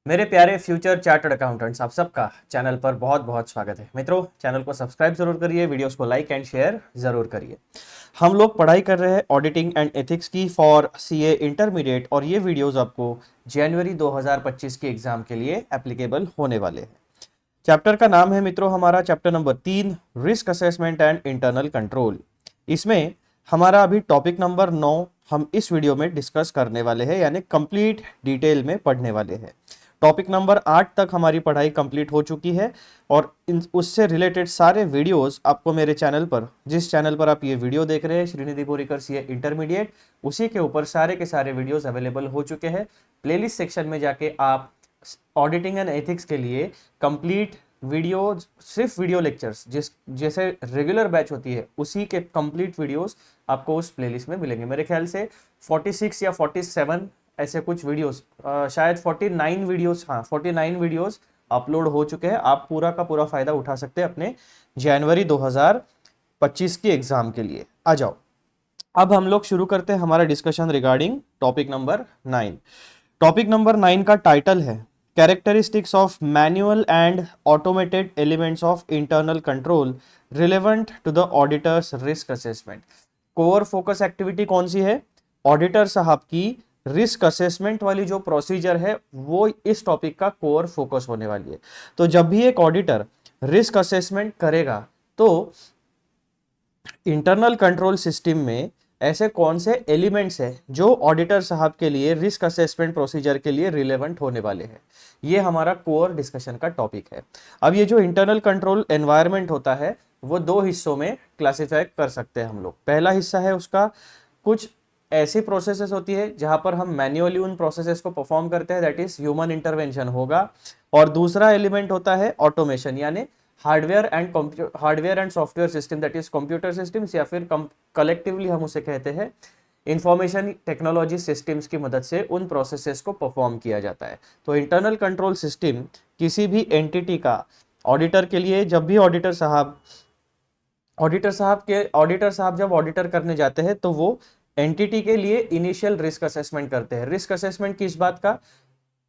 मेरे प्यारे future chartered accountants, आप सबका चैनल पर बहुत बहुत स्वागत है। मित्रों, चैनल को सब्सक्राइब जरूर करिए, वीडियोस को लाइक एंड शेयर जरूर करिए। हम लोग पढ़ाई कर रहे हैं ऑडिटिंग एंड एथिक्स की फॉर सीए इंटरमीडिएट, और ये वीडियोस आपको जनवरी 2025 के एग्जाम के लिए एप्लीकेबल होने वाले हैं। चैप्टर का नाम है मित्रों हमारा chapter number 3, risk assessment and internal control. इसमें हमारा अभी टॉपिक नंबर 9 हम इस वीडियो में डिस्कस करने वाले हैं, यानी कंप्लीट डिटेल में पढ़ने वाले हैं। टॉपिक नंबर 8 तक हमारी पढ़ाई कंप्लीट हो चुकी है, और उससे रिलेटेड सारे वीडियोस आपको मेरे चैनल पर, जिस चैनल पर आप ये वीडियो देख रहे हैं, श्रीनिधि बोरीकर सीए इंटरमीडिएट, उसी के ऊपर सारे के सारे वीडियोस अवेलेबल हो चुके हैं। प्लेलिस्ट सेक्शन में जाके आप ऑडिटिंग एंड एथिक्स के लिए कंप्लीट वीडियो, सिर्फ वीडियो लेक्चर्स जैसे रेगुलर बैच होती है, उसी के कंप्लीट वीडियोस आपको उस प्लेलिस्ट में मिलेंगे। मेरे ख्याल से 46 या 47 ऐसे कुछ वीडियोस, शायद 49 वीडियोस, हाँ 49 वीडियोस अपलोड हो चुके हैं। आप पूरा का पूरा फायदा उठा सकते हैं अपने जनवरी 2025 की एग्जाम के लिए। आ जाओ, अब हम लोग शुरू करते हैं हमारा discussion regarding topic number 9। Topic number 9 का टाइटल है characteristics of manual and automated elements of internal control relevant to the auditor's risk assessment. Core focus activity कौन सी है? ऑडिटर साहब की रिस्क असेसमेंट वाली जो प्रोसीजर है वो इस टॉपिक का कोर फोकस होने वाली है। तो जब भी एक ऑडिटर रिस्क असेसमेंट करेगा तो इंटरनल कंट्रोल सिस्टम में ऐसे कौन से एलिमेंट्स हैं जो ऑडिटर साहब के लिए रिस्क असेसमेंट प्रोसीजर के लिए रिलेवेंट होने वाले हैं, ये हमारा कोर डिस्कशन का टॉपिक है। अब ये जो इंटरनल कंट्रोल एनवायरनमेंट होता है वो दो हिस्सों में क्लासिफाई कर सकते हैं हम लोग। पहला हिस्सा है उसका, कुछ ऐसी प्रोसेसेस होती है जहां पर हम मैन्युअली उन प्रोसेसेस को परफॉर्म करते हैं, दैट इज ह्यूमन इंटरवेंशन होगा। और दूसरा एलिमेंट होता है ऑटोमेशन, यानी hardware and software system, that is computer systems, या फिर कलेक्टिवली हम उसे कहते हैं इंफॉर्मेशन टेक्नोलॉजी सिस्टम्स की मदद से उन प्रोसेसेस को परफॉर्म किया जाता है। तो इंटरनल कंट्रोल सिस्टम किसी भी एंटिटी का ऑडिटर के लिए, जब भी ऑडिटर साहब जब ऑडिटर करने जाते हैं तो वो एंटिटी के लिए इनिशियल रिस्क असेसमेंट करते हैं। रिस्क असेसमेंट किस बात का?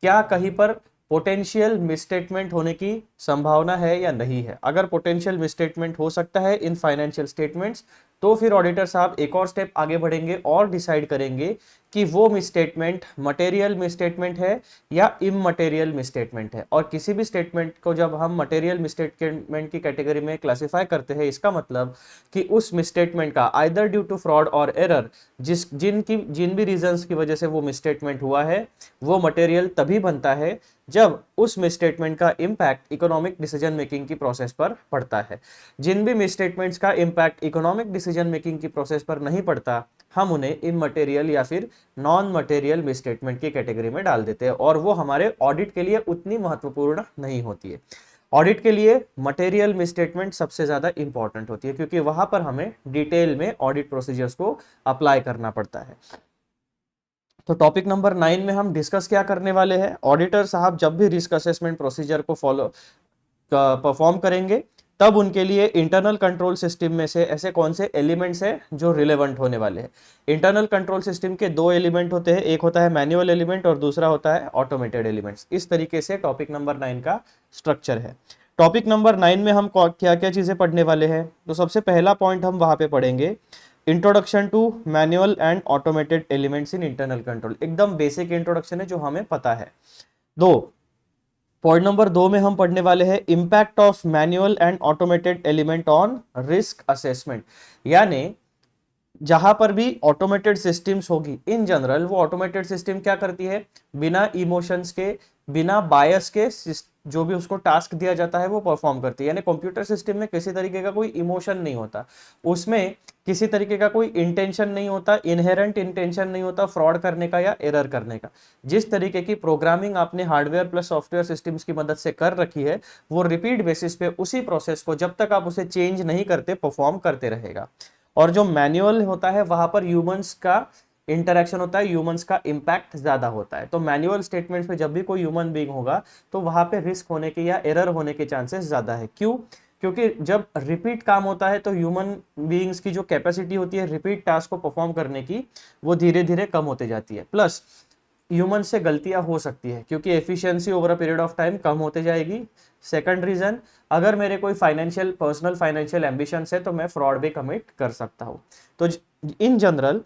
क्या कहीं पर पोटेंशियल मिसस्टेटमेंट होने की संभावना है या नहीं है। अगर पोटेंशियल मिसस्टेटमेंट हो सकता है इन फाइनेंशियल स्टेटमेंट्स, तो फिर ऑडिटर साहब एक और स्टेप आगे बढ़ेंगे और डिसाइड करेंगे कि वो मिसस्टेटमेंट मटेरियल मिसस्टेटमेंट है या इममटेरियल मिसस्टेटमेंट है। और किसी भी स्टेटमेंट को जब हम मटेरियल मिसस्टेटमेंट की कैटेगरी में क्लासिफाई करते हैं, इसका मतलब कि उस मिसस्टेटमेंट का आइदर ड्यू टू फ्रॉड और एरर, जिन भी रीजंस की वजह से वो मिसस्टेटमेंट हुआ है, वो मटेरियल तभी बनता है जब उस मिसस्टेटमेंट का इंपैक्ट इकोनॉमिक डिसीजन मेकिंग की प्रोसेस पर पड़ता है। जिन भी मिसस्टेटमेंट्स का इंपैक्ट इकोनॉमिक डिसीजन मेकिंग की प्रोसेस पर नहीं पड़ता, हम उन्हें इममटेरियल या फिर नॉन मटेरियल मिसस्टेटमेंट की कैटेगरी में डाल देते हैं, और वो हमारे ऑडिट के लिए उतनी महत्वपूर्ण नहीं होती है। ऑडिट के लिए मटेरियल मिसस्टेटमेंट सबसे ज्यादा इंपॉर्टेंट होती है, क्योंकि वहां पर हमें डिटेल में ऑडिट प्रोसीजर्स को अप्लाई करना पड़ता है। तो टॉपिक नंबर 9 में हम डिस्कस क्या करने वाले हैं, ऑडिटर साहब जब भी रिस्क असेसमेंट प्रोसीजर को फॉलो परफॉर्म करेंगे, तब उनके लिए इंटरनल कंट्रोल सिस्टम में से ऐसे कौन से एलिमेंट्स हैं जो रिलेवेंट होने वाले हैं। इंटरनल कंट्रोल सिस्टम के दो एलिमेंट होते हैं, एक होता है मैनुअल एलिमेंट और दूसरा होता है ऑटोमेटेड एलिमेंट्स। इस तरीके से टॉपिक नंबर 9 का स्ट्रक्चर है। टॉपिक नंबर 9 में हम क्या क्या चीजें पढ़ने वाले हैं, तो सबसे पहला पॉइंट हम वहां पे पढ़ेंगे introduction to manual and automated elements in internal control. एकदम बेसिक इंट्रोडक्शन है जो हमें पता है। दो पॉइंट नंबर 2 में हम पढ़ने वाले हैं impact of manual and automated element on risk assessment, यानी जहां पर भी ऑटोमेटेड सिस्टम्स होगी इन जनरल, वो ऑटोमेटेड सिस्टम क्या करती है, बिना इमोशंस के, बिना बायस के जो भी उसको टास्क दिया जाता है वो परफॉर्म करती है। यानी कंप्यूटर सिस्टम में किसी तरीके का कोई इमोशन नहीं होता, उसमें किसी तरीके का कोई इंटेंशन नहीं होता, इनहेरेंट इंटेंशन नहीं होता फ्रॉड करने का या एरर करने का। जिस तरीके की प्रोग्रामिंग आपने हार्डवेयर प्लस सॉफ्टवेयर सिस्टम्स की मदद से कर रखी है, वो रिपीट बेसिस पे उसी प्रोसेस को जब तक आप उसे चेंज नहीं करते परफॉर्म करते रहेगा। और जो मैनुअल होता है वहां पर ह्यूमंस का इंटरेक्शन होता है, ह्यूमंस का इंपैक्ट ज्यादा होता है। तो मैनुअल स्टेटमेंट्स में जब भी कोई ह्यूमन बीइंग होगा तो वहां पे रिस्क होने के या एरर होने के चांसेस ज्यादा है। क्यों? क्योंकि जब रिपीट काम होता है तो ह्यूमन बीइंग्स की जो कैपेसिटी होती है रिपीट टास्क को परफॉर्म करने की, वो धीरे धीरे कम होते जाती है। प्लस ह्यूमन से गलतियां हो सकती है क्योंकि efficiency over a period of time कम होते जाएगी। सेकंड रीजन, अगर मेरे कोई पर्सनल फाइनेंशियल एम्बिशंस है तो मैं फ्रॉड भी कमिट कर सकता हूँ। तो इन जनरल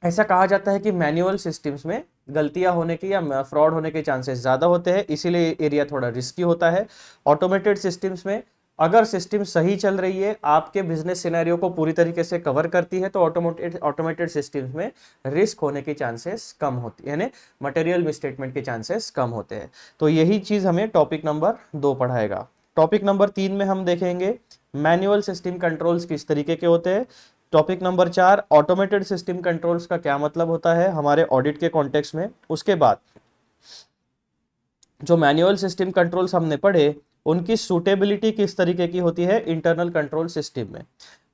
ऐसा कहा जाता है कि मैनुअल सिस्टम्स में गलतियां होने की या फ्रॉड होने के चांसेस ज़्यादा होते हैं, इसीलिए एरिया थोड़ा रिस्की होता है। ऑटोमेटेड सिस्टम्स में अगर सिस्टम सही चल रही है, आपके बिजनेस सिनेरियो को पूरी तरीके से कवर करती है, तो ऑटोमेटेड सिस्टम्स में रिस्क होने के चांसेस कम होती है, यानी मटेरियल मिसस्टेटमेंट के चांसेस कम होते हैं। तो यही चीज़ हमें टॉपिक नंबर 2 पढ़ाएगा। टॉपिक नंबर 3 में हम देखेंगे मैनुअल सिस्टम कंट्रोल्स किस तरीके के होते हैं। Topic number 4 automated system controls का क्या मतलब होता है हमारे ऑडिट के कॉन्टेक्स्ट में। उसके बाद जो मैनुअल सिस्टम कंट्रोल्स हमने पढ़े उनकी सूटेबिलिटी किस तरीके की होती है इंटरनल कंट्रोल सिस्टम में।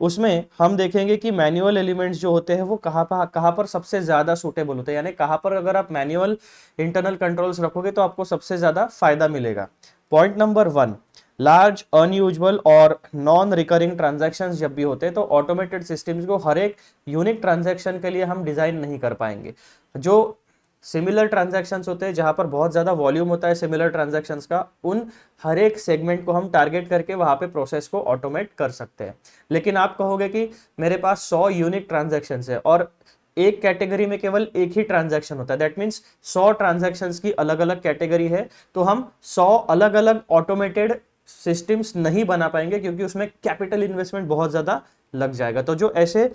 उसमें हम देखेंगे कि मैनुअल एलिमेंट्स जो होते हैं वो कहाँ पर सबसे ज़्यादा सूटेबल होते हैं, यानी कहाँ पर अगर आप मैनुअल इंटरनल कंट्रोल्स रखोगे तो आपको सबसे ज़्यादा फायदा मिलेगा। पॉइंट नंबर 1, लार्ज अनयूजुअल और नॉन रिकरिंग ट्रांजैक्शंस जब भी होते हैं तो ऑटोमेटेड सिस्टम्स को हर एक यूनिक ट्रांजैक्शन के लिए हम डिज़ाइन नहीं कर पाएंगे। जो सिमिलर ट्रांजैक्शंस होते हैं जहां पर बहुत ज़्यादा वॉल्यूम होता है सिमिलर ट्रांजैक्शंस का, उन हर एक सेगमेंट को हम टारगेट करके वहां पे प्रोसेस को ऑटोमेट कर सकते हैं। लेकिन आप कहोगे कि मेरे पास 100 यूनिक ट्रांजैक्शंस है और एक कैटेगरी में केवल एक ही ट्रांजैक्शन होता है, दैट मीन्स 100 ट्रांजैक्शंस की अलग अलग कैटेगरी है, तो हम 100 अलग अलग ऑटोमेटेड सिस्टम्स नहीं बना पाएंगे क्योंकि उसमें कैपिटल इन्वेस्टमेंट बहुत ज़्यादा लग जाएगा। तो जो ऐसे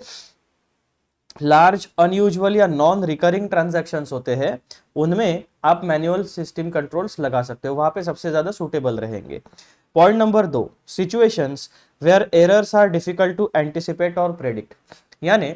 लार्ज अनयूजुअल या नॉन रिकरिंग ट्रांजैक्शंस होते हैं उनमें आप मैनुअल सिस्टम कंट्रोल्स लगा सकते हो, वहां पे सबसे ज्यादा सूटेबल रहेंगे। Point number 2, situations where errors are difficult to anticipate और प्रेडिक्ट। यानी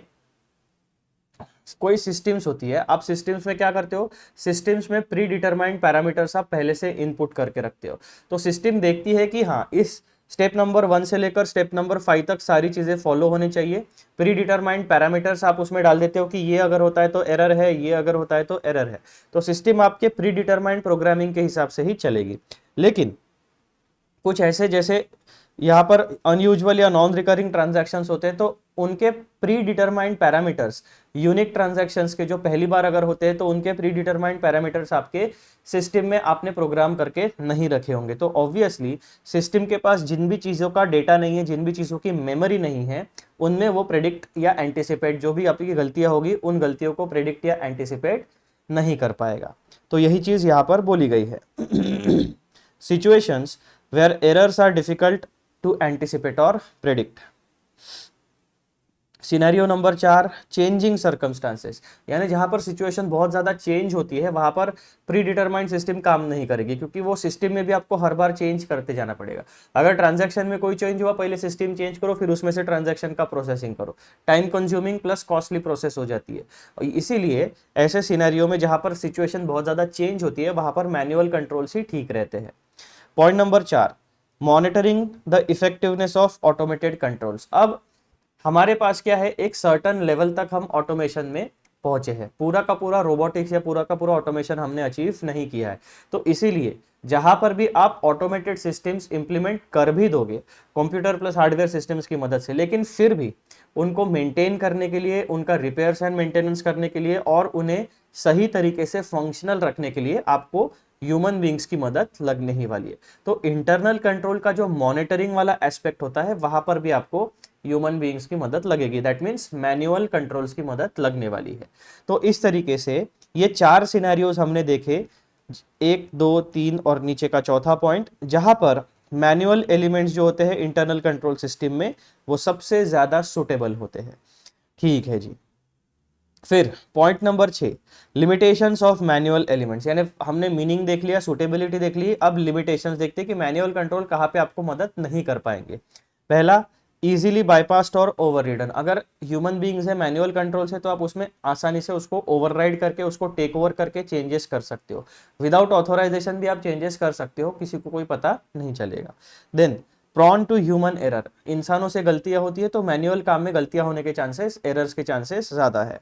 कोई सिस्टम्स होती है, आप सिस्टम्स में क्या करते हो, सिस्टम्स में प्री डिटरमाइंड पैरामीटर्स आप पहले से इनपुट करके रखते हो। तो सिस्टम देखती है कि हाँ इस स्टेप नंबर 1 से लेकर स्टेप नंबर 5 तक सारी चीजें फॉलो होनी चाहिए। प्री डिटरमाइंड पैरामीटर्स आप उसमें डाल देते हो कि ये अगर होता है तो एरर है, ये अगर होता है तो एरर है। तो सिस्टम आपके प्री डिटरमाइंड प्रोग्रामिंग के हिसाब से ही चलेगी। लेकिन कुछ ऐसे जैसे यहाँ पर अनयूजुअल या नॉन रिकरिंग ट्रांजैक्शंस होते हैं तो उनके pre determined parameters unique transactions के जो पहली बार अगर होते हैं तो उनके प्री डिटरमाइंड पैरामीटर्स आपके सिस्टम में आपने प्रोग्राम करके नहीं रखे होंगे। तो ऑब्वियसली सिस्टम के पास जिन भी चीज़ों का डेटा नहीं है, जिन भी चीज़ों की मेमोरी नहीं है, उनमें वो प्रेडिक्ट या एंटिसिपेट जो भी आपकी गलतियां होगी उन गलतियों को प्रेडिक्ट या एंटिसिपेट नहीं कर पाएगा। तो यही चीज़ यहाँ पर बोली गई है। Situations where errors are difficult to anticipate और predict. Scenario number 4, changing circumstances, यानी जहां पर सिचुएशन बहुत ज्यादा चेंज होती है वहां पर प्री डिटरमाइंड सिस्टम काम नहीं करेगी क्योंकि वो सिस्टम में भी आपको हर बार चेंज करते जाना पड़ेगा। अगर ट्रांजैक्शन में कोई चेंज हुआ, पहले सिस्टम चेंज करो फिर उसमें से ट्रांजैक्शन का प्रोसेसिंग करो, time consuming plus costly process हो जाती है। और इसीलिए ऐसे सिनेरियो में जहां पर सिचुएशन बहुत ज्यादा चेंज होती है वहां पर मैनुअल कंट्रोल्स ही ठीक रहते हैं। Point number 4, monitoring the effectiveness of automated controls. अब हमारे पास क्या है, एक सर्टन लेवल तक हम ऑटोमेशन में पहुंचे हैं, पूरा का पूरा रोबोटिक्स या पूरा का पूरा ऑटोमेशन हमने अचीव नहीं किया है। तो इसीलिए जहां पर भी आप ऑटोमेटेड सिस्टम्स इंप्लीमेंट कर भी दोगे कंप्यूटर प्लस हार्डवेयर सिस्टम्स की मदद से, लेकिन फिर भी उनको मेंटेन करने के लिए, उनका रिपेयर्स एंड मेंटेनेंस करने के लिए और उन्हें सही तरीके से फंक्शनल रखने के लिए आपको ह्यूमन बींग्स की मदद लगने ही वाली है। तो इंटरनल कंट्रोल का जो मॉनिटरिंग वाला एस्पेक्ट होता है वहां पर भी आपको ह्यूमन बींग्स की मदद लगेगी, दैट मीन्स मैनुअल कंट्रोल्स की मदद लगने वाली है। तो इस तरीके से ये 4 सिनेरियोज हमने देखे, 1, 2, 3 और नीचे का चौथा पॉइंट, जहां पर मैनुअल एलिमेंट्स जो होते हैं इंटरनल कंट्रोल सिस्टम में वो सबसे ज्यादा सुटेबल होते हैं। ठीक है जी। फिर point number 6, limitations of manual elements, यानी हमने मीनिंग देख लिया, सूटेबिलिटी देख ली, अब लिमिटेशंस देखते हैं कि मैनुअल कंट्रोल कहाँ पे आपको मदद नहीं कर पाएंगे। पहला, इजीली बाईपास्ड और ओवररिडन। अगर ह्यूमन बीइंग्स है, मैनुअल कंट्रोल्स है, तो आप उसमें आसानी से उसको ओवरराइड करके, उसको टेक ओवर करके चेंजेस कर सकते हो। विदाउट ऑथोराइजेशन भी आप चेंजेस कर सकते हो, किसी को कोई पता नहीं चलेगा। Then prone to human error, इंसानों से गलतियां होती है तो मैनुअल काम में गलतियां होने के चांसेस, एरर्स के चांसेस ज्यादा है।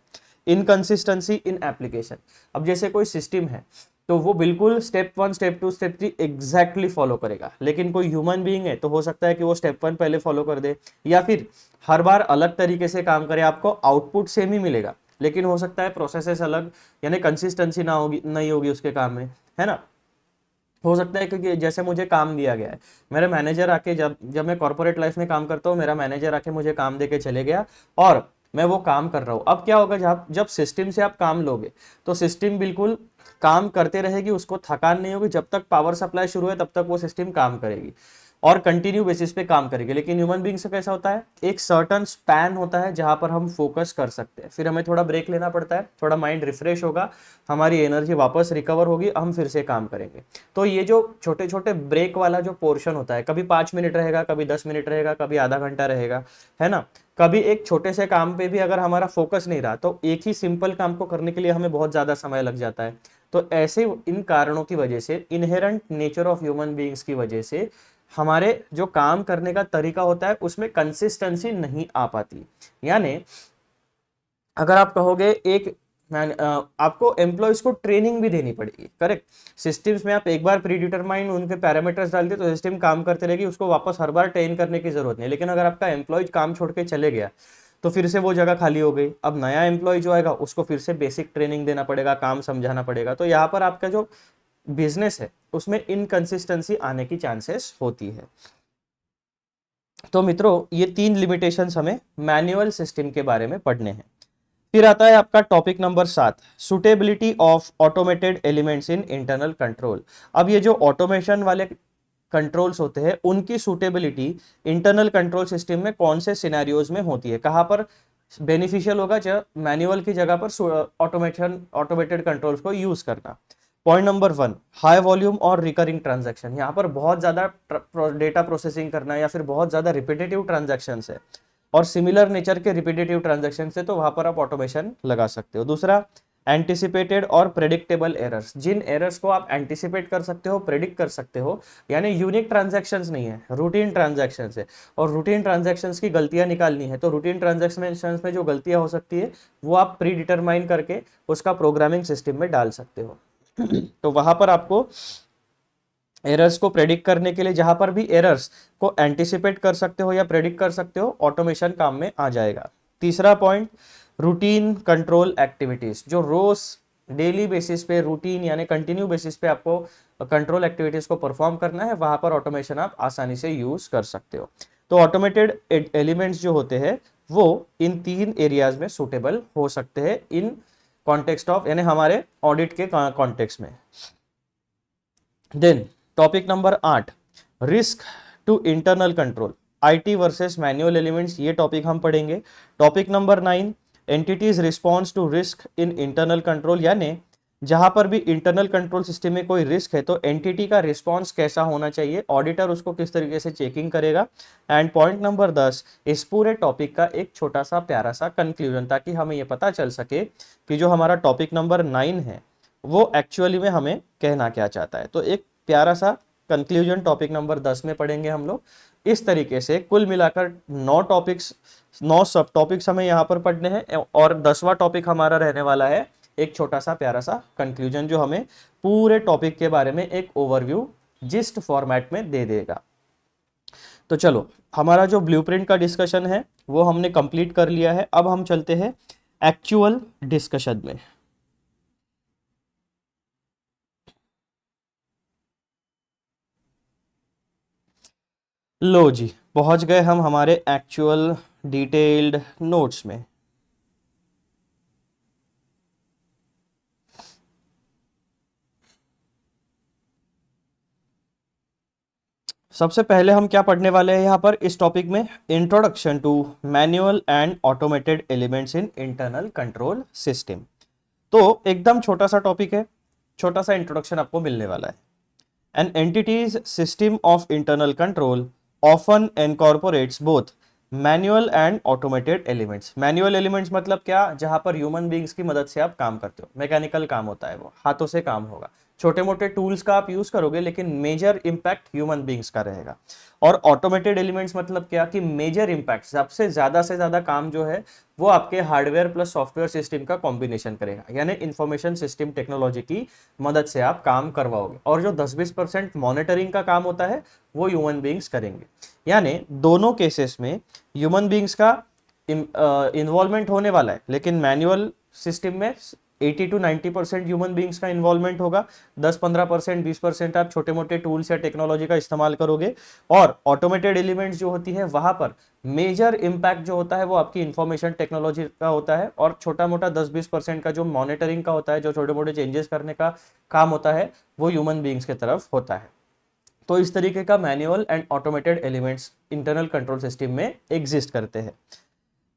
इनकंसिस्टेंसी इन एप्लीकेशन, अब जैसे कोई सिस्टम है तो वो बिल्कुल step 1, step 2, step 3 exactly follow करेगा, लेकिन कोई ह्यूमन बीइंग है तो हो सकता है कि वो स्टेप 1 पहले फॉलो कर दे या फिर हर बार अलग तरीके से काम करे, आपको आउटपुट सेम ही मिलेगा लेकिन हो सकता है प्रोसेसेस अलग, यानी कंसिस्टेंसी ना होगी, नहीं होगी उसके काम में, है ना। हो सकता है क्योंकि जैसे मुझे काम दिया गया है, मेरे मैनेजर आके, जब जब मैं कॉर्पोरेट लाइफ में काम करता हूँ, मेरा मैनेजर आके मुझे काम दे के चले गया और मैं वो काम कर रहा हूँ। अब क्या होगा, जब जब सिस्टम से आप काम लोगे तो सिस्टम बिल्कुल काम करते रहेगी, उसको थकान नहीं होगी, जब तक पावर सप्लाई शुरू है तब तक वो सिस्टम काम करेगी और कंटिन्यू बेसिस पे काम करेगी। लेकिन ह्यूमन बीइंग से कैसा होता है, एक सर्टन स्पैन होता है जहां पर हम फोकस कर सकते हैं, फिर हमें थोड़ा ब्रेक लेना पड़ता है, थोड़ा माइंड रिफ्रेश होगा, हमारी एनर्जी वापस रिकवर होगी, हम फिर से काम करेंगे। तो ये जो छोटे छोटे ब्रेक वाला जो पोर्शन होता है, कभी 5 मिनट रहेगा, कभी 10 मिनट रहेगा, कभी आधा घंटा रहेगा, है ना। कभी एक छोटे से काम पे भी अगर हमारा फोकस नहीं रहा तो एक ही सिंपल काम को करने के लिए हमें बहुत ज्यादा समय लग जाता है। तो ऐसे इन कारणों की वजह से, inherent nature of human beings की वजह से, हमारे जो काम करने का तरीका होता है उसमें कंसिस्टेंसी नहीं आ पाती। यानी अगर आप कहोगे एक आपको एम्प्लॉयज को ट्रेनिंग भी देनी पड़ेगी, करेक्ट। सिस्टम्स में आप एक बार प्री डिटरमाइन उनके पैरामीटर्स डाल दिए तो सिस्टम काम करते रहेगी, उसको वापस हर बार ट्रेन करने की जरूरत नहीं। लेकिन अगर आपका एम्प्लॉयज काम छोड़ के चले गया तो फिर से वो जगह खाली हो गई, अब नया एम्प्लॉय जो आएगा उसको फिर से बेसिक ट्रेनिंग देना पड़ेगा, काम समझाना पड़ेगा। तो यहाँ पर आपका जो बिजनेस है उसमें इनकंसिस्टेंसी आने की चांसेस होती है। तो मित्रों, ये 3 लिमिटेशंस हमें मैनुअल सिस्टम के बारे में पढ़ने हैं। फिर आता है आपका topic number 7, suitability of automated elements in internal control. अब ये जो ऑटोमेशन वाले कंट्रोल्स होते हैं उनकी सुटेबिलिटी इंटरनल कंट्रोल सिस्टम में कौन से सिनेरियोज में होती है, कहां पर बेनिफिशियल होगा जब मैनुअल की जगह पर ऑटोमेटेड कंट्रोल्स को यूज करना। पॉइंट नंबर 1, हाई वॉल्यूम और रिकरिंग ट्रांजैक्शन। यहाँ पर बहुत ज्यादा डेटा प्रोसेसिंग करना या फिर बहुत ज्यादा रिपीटेटिव ट्रांजैक्शन है और सिमिलर नेचर के रिपीटेटिव ट्रांजैक्शन से, तो वहां पर आप ऑटोमेशन लगा सकते हो। दूसरा, एंटिसिपेटेड और प्रेडिक्टेबल एरर्स, जिन एरर्स को आप एंटिसिपेट कर सकते हो, प्रेडिक्ट कर सकते हो, यानी यूनिक ट्रांजैक्शंस नहीं है, रूटीन ट्रांजैक्शंस है, और रूटीन ट्रांजैक्शंस की गलतियां निकालनी है। तो रूटीन ट्रांजैक्शंस में जो गलतियां हो सकती है वो आप प्री डिटरमाइन करके उसका प्रोग्रामिंग सिस्टम में डाल सकते हो। तो वहां पर आपको एरर्स को प्रेडिक्ट करने के लिए, जहां पर भी एरर्स को एंटिसिपेट कर सकते हो या प्रेडिक्ट कर सकते हो, ऑटोमेशन काम में आ जाएगा। तीसरा पॉइंट, रूटीन कंट्रोल एक्टिविटीज, जो रोज डेली बेसिस पे रूटीन यानी कंटिन्यू बेसिस पे आपको कंट्रोल एक्टिविटीज को परफॉर्म करना है, वहां पर ऑटोमेशन आप आसानी से यूज कर सकते हो। तो ऑटोमेटेड एलिमेंट्स जो होते हैं वो इन 3 एरियाज में सुटेबल हो सकते हैं, इन कॉन्टेक्स्ट ऑफ, यानी हमारे ऑडिट के कॉन्टेक्स्ट में। Then topic number 8, risk to internal control, IT versus manual elements, ये टॉपिक हम पढ़ेंगे। Topic number 9, entity's response to risk in internal control, यानी जहां पर भी इंटरनल कंट्रोल सिस्टम में कोई रिस्क है तो एंटिटी का रिस्पॉन्स कैसा होना चाहिए, ऑडिटर उसको किस तरीके से चेकिंग करेगा। एंड पॉइंट नंबर 10, इस पूरे टॉपिक का एक छोटा सा प्यारा सा कंक्लूजन, ताकि हमें यह पता चल सके कि जो हमारा टॉपिक नंबर 9 है वो एक्चुअली में हमें कहना क्या चाहता है। तो एक प्यारा सा कंक्लूजन टॉपिक नंबर 10 में पढ़ेंगे हम लोग। इस तरीके से कुल मिलाकर 9 सब टॉपिक्स हमें यहाँ पर पढ़ने हैं और 10वां टॉपिक हमारा रहने वाला है एक छोटा सा प्यारा सा कंक्लूजन, जो हमें पूरे टॉपिक के बारे में एक ओवरव्यू जिस्ट फॉर्मेट में दे देगा। तो चलो, हमारा जो ब्लूप्रिंट का डिस्कशन है वो हमने कंप्लीट कर लिया है। अब हम चलते हैं एक्चुअल डिस्कशन में। लो जी, पहुंच गए हम हमारे एक्चुअल डिटेल्ड नोट्स में। सबसे पहले हम क्या पढ़ने वाले हैं यहाँ पर इस टॉपिक में, introduction to manual and automated elements in internal control system. तो एकदम छोटा सा टॉपिक है, छोटा सा इंट्रोडक्शन आपको मिलने वाला है। An entity's system of internal control often incorporates both manual and automated elements. Manual elements मतलब क्या, जहां पर ह्यूमन बींग्स की मदद से आप काम करते हो, मैकेनिकल काम होता है, वो हाथों से काम होगा, छोटे मोटे टूल्स का आप यूज करोगे लेकिन मेजर इंपैक्ट ह्यूमन बींग्स का रहेगा। और ऑटोमेटेड एलिमेंट्स मतलब क्या, कि मेजर इंपैक्ट, सबसे से ज्यादा काम जो है वो आपके हार्डवेयर प्लस सॉफ्टवेयर सिस्टम का कॉम्बिनेशन करेगा, यानी इंफॉर्मेशन सिस्टम टेक्नोलॉजी की मदद से आप काम करवाओगे। और जो 10-20% मॉनिटरिंग का काम होता है वो ह्यूमन बींग्स करेंगे। यानी दोनों केसेस में ह्यूमन बींग्स का इन्वॉल्वमेंट होने वाला है, लेकिन मैनुअल सिस्टम में 80 to 90% ह्यूमन बींग्स का इन्वॉल्वमेंट होगा, 10-15%, 20% आप छोटे मोटे टूल्स या टेक्नोलॉजी का इस्तेमाल करोगे। और ऑटोमेटेड एलिमेंट्स जो होती है वहां पर मेजर इंपैक्ट जो होता है वो आपकी इंफॉर्मेशन टेक्नोलॉजी का होता है, और छोटा मोटा 10-20% का जो मॉनिटरिंग का होता है, जो छोटे मोटे चेंजेस करने का काम होता है, वो ह्यूमन बींग्स की तरफ होता है। तो इस तरीके का manual and automated elements internal control system में एग्जिस्ट करते हैं।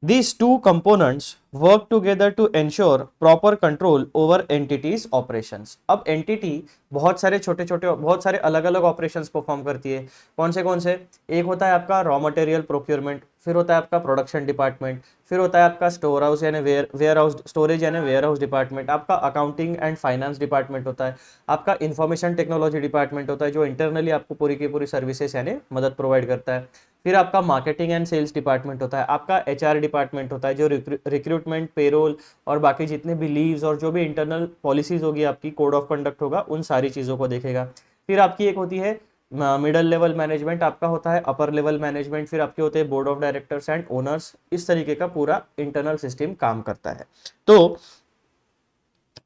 These two components work together to ensure proper control over entities operations। अब entity बहुत सारे छोटे छोटे बहुत सारे अलग अलग ऑपरेशंस परफॉर्म करती है। कौन से? एक होता है आपका रॉ मटेरियल प्रोक्योरमेंट, फिर होता है आपका प्रोडक्शन डिपार्टमेंट, फिर होता है आपका स्टोर हाउस यानी वेयर हाउस स्टोरेज यानी वेयर हाउस डिपार्टमेंट, आपका अकाउंटिंग एंड फाइनेंस डिपार्टमेंट होता है, आपका इंफॉर्मेशन टेक्नोलॉजी डिपार्टमेंट होता है जो इंटरनली आपको पूरी की पूरी सर्विसेज यानी मदद प्रोवाइड करता है, फिर आपका मार्केटिंग एंड सेल्स डिपार्टमेंट होता है, आपका एचआर डिपार्टमेंट होता है जो रिक्रूटमेंट, पेरोल और बाकी जितने भी लीव्स और जो भी इंटरनल पॉलिसीज होगी, आपकी कोड ऑफ कंडक्ट होगा, उन सारी चीज़ों को देखेगा। फिर आपकी एक होती है मिडल लेवल मैनेजमेंट, आपका होता है अपर लेवल मैनेजमेंट, फिर आपके होते हैं board of directors and owners. इस तरीके का पूरा इंटरनल सिस्टम काम करता है। तो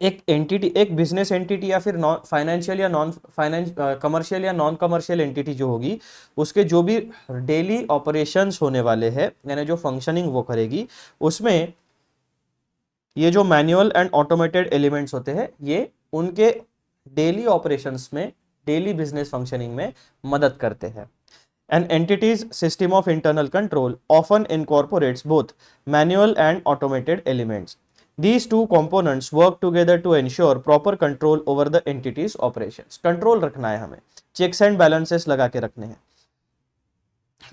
एक एंटिटी, एक बिजनेस एंटिटी या फिर नॉन फाइनेंशियल या नॉन फाइनेंस कमर्शियल या नॉन कमर्शियल एंटिटी जो होगी, उसके जो भी डेली ऑपरेशंस होने वाले हैं यानी जो फंक्शनिंग वो करेगी, उसमें ये जो मैनुअल एंड ऑटोमेटेड एलिमेंट्स होते हैं ये उनके डेली ऑपरेशंस में, डेली बिजनेस फंक्शनिंग में मदद करते हैं। An entity's system of internal control often incorporates both manual and automated elements. These two components work together to ensure proper control over the entity's operations. Control रखना है हमें, checks and balances लगा के रखने हैं।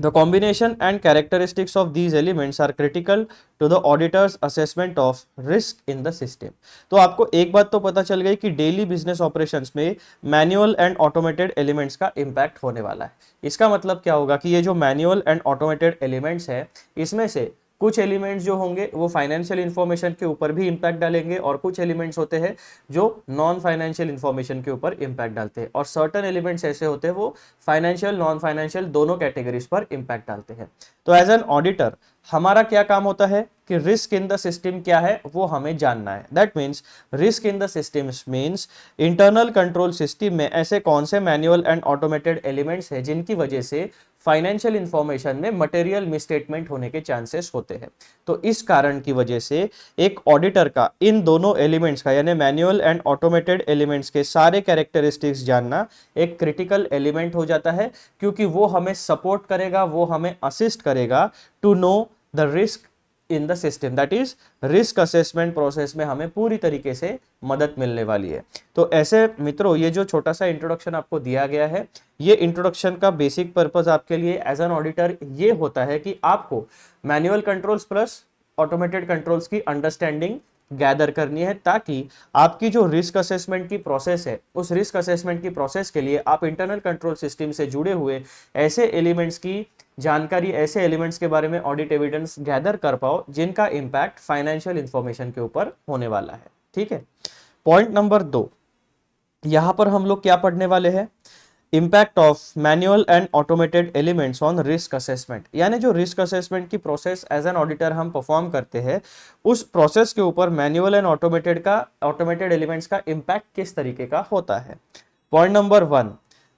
The combination and characteristics of these elements are critical to the auditor's assessment of risk in the system। तो आपको एक बात तो पता चल गई कि डेली बिजनेस ऑपरेशंस में मैनुअल एंड ऑटोमेटेड एलिमेंट्स का इंपैक्ट होने वाला है। इसका मतलब क्या होगा कि ये जो मैनुअल एंड ऑटोमेटेड एलिमेंट्स है, इसमें से कुछ एलिमेंट्स जो होंगे वो फाइनेंशियल इंफॉर्मेशन के ऊपर भी इंपैक्ट डालेंगे, और कुछ एलिमेंट्स होते हैं जो नॉन फाइनेंशियल इंफॉर्मेशन के ऊपर इंपैक्ट डालते हैं, और सर्टेन एलिमेंट्स ऐसे होते हैं वो फाइनेंशियल नॉन फाइनेंशियल दोनों कैटेगरीज पर इंपैक्ट डालते हैं। तो एज एन ऑडिटर हमारा क्या काम होता है कि रिस्क इन द सिस्टम क्या है वो हमें जानना है। That means risk in the system means internal control system में ऐसे कौन से मैनुअल एंड ऑटोमेटेड एलिमेंट्स है जिनकी वजह से फाइनेंशियल इंफॉर्मेशन में मटेरियल मिसस्टेटमेंट होने के चांसेस होते हैं। तो इस कारण की वजह से एक ऑडिटर का इन दोनों एलिमेंट्स का यानी मैनुअल एंड ऑटोमेटेड एलिमेंट्स के सारे कैरेक्टरिस्टिक्स जानना एक क्रिटिकल एलिमेंट हो जाता है, क्योंकि वो हमें सपोर्ट करेगा, वो हमें असिस्ट करेगा to know the risk in the system. That is risk assessment process में हमें पूरी तरीके से मदद मिलने वाली है। तो ऐसे मित्रों, ये जो छोटा सा इंट्रोडक्शन आपको दिया गया है, ये इंट्रोडक्शन का बेसिक पर्पस आपके लिए एज एन ऑडिटर ये होता है कि आपको manual controls plus automated controls की अंडरस्टैंडिंग गैदर करनी है, ताकि आपकी जो रिस्क असेसमेंट की प्रोसेस है, उस रिस्क असेसमेंट की प्रोसेस के लिए आप इंटरनल कंट्रोल सिस्टम से जुड़े हुए ऐसे एलिमेंट्स की जानकारी, ऐसे एलिमेंट्स के बारे में ऑडिट एविडेंस गैदर कर पाओ जिनका इंपैक्ट फाइनेंशियल इंफॉर्मेशन के ऊपर होने वाला है। ठीक है। पॉइंट नंबर 2, यहां पर हम लोग क्या पढ़ने वाले हैं? Impact of manual and automated elements on risk assessment. यानी जो रिस्क असेसमेंट की प्रोसेस एज एन ऑडिटर हम परफॉर्म करते हैं, उस प्रोसेस के ऊपर मैनुअल एंड ऑटोमेटेड एलिमेंट्स का इम्पैक्ट किस तरीके का होता है। Point number 1,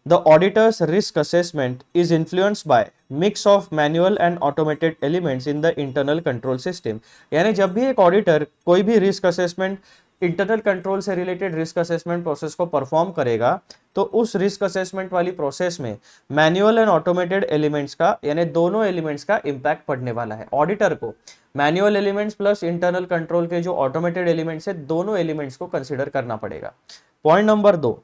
the auditor's risk assessment is influenced by mix of manual and automated elements in the internal control system. यानी जब भी एक ऑडिटर कोई भी रिस्क असेसमेंट, इंटरनल कंट्रोल से रिलेटेड रिस्क असेसमेंट प्रोसेस को परफॉर्म करेगा, तो उस रिस्क असेसमेंट वाली प्रोसेस में मैनुअल एंड ऑटोमेटेड एलिमेंट्स का यानी दोनों एलिमेंट्स का इंपैक्ट पड़ने वाला है। ऑडिटर को manual elements plus internal control के जो ऑटोमेटेड एलिमेंट्स है, दोनों एलिमेंट्स को कंसिडर करना पड़ेगा। Point number 2,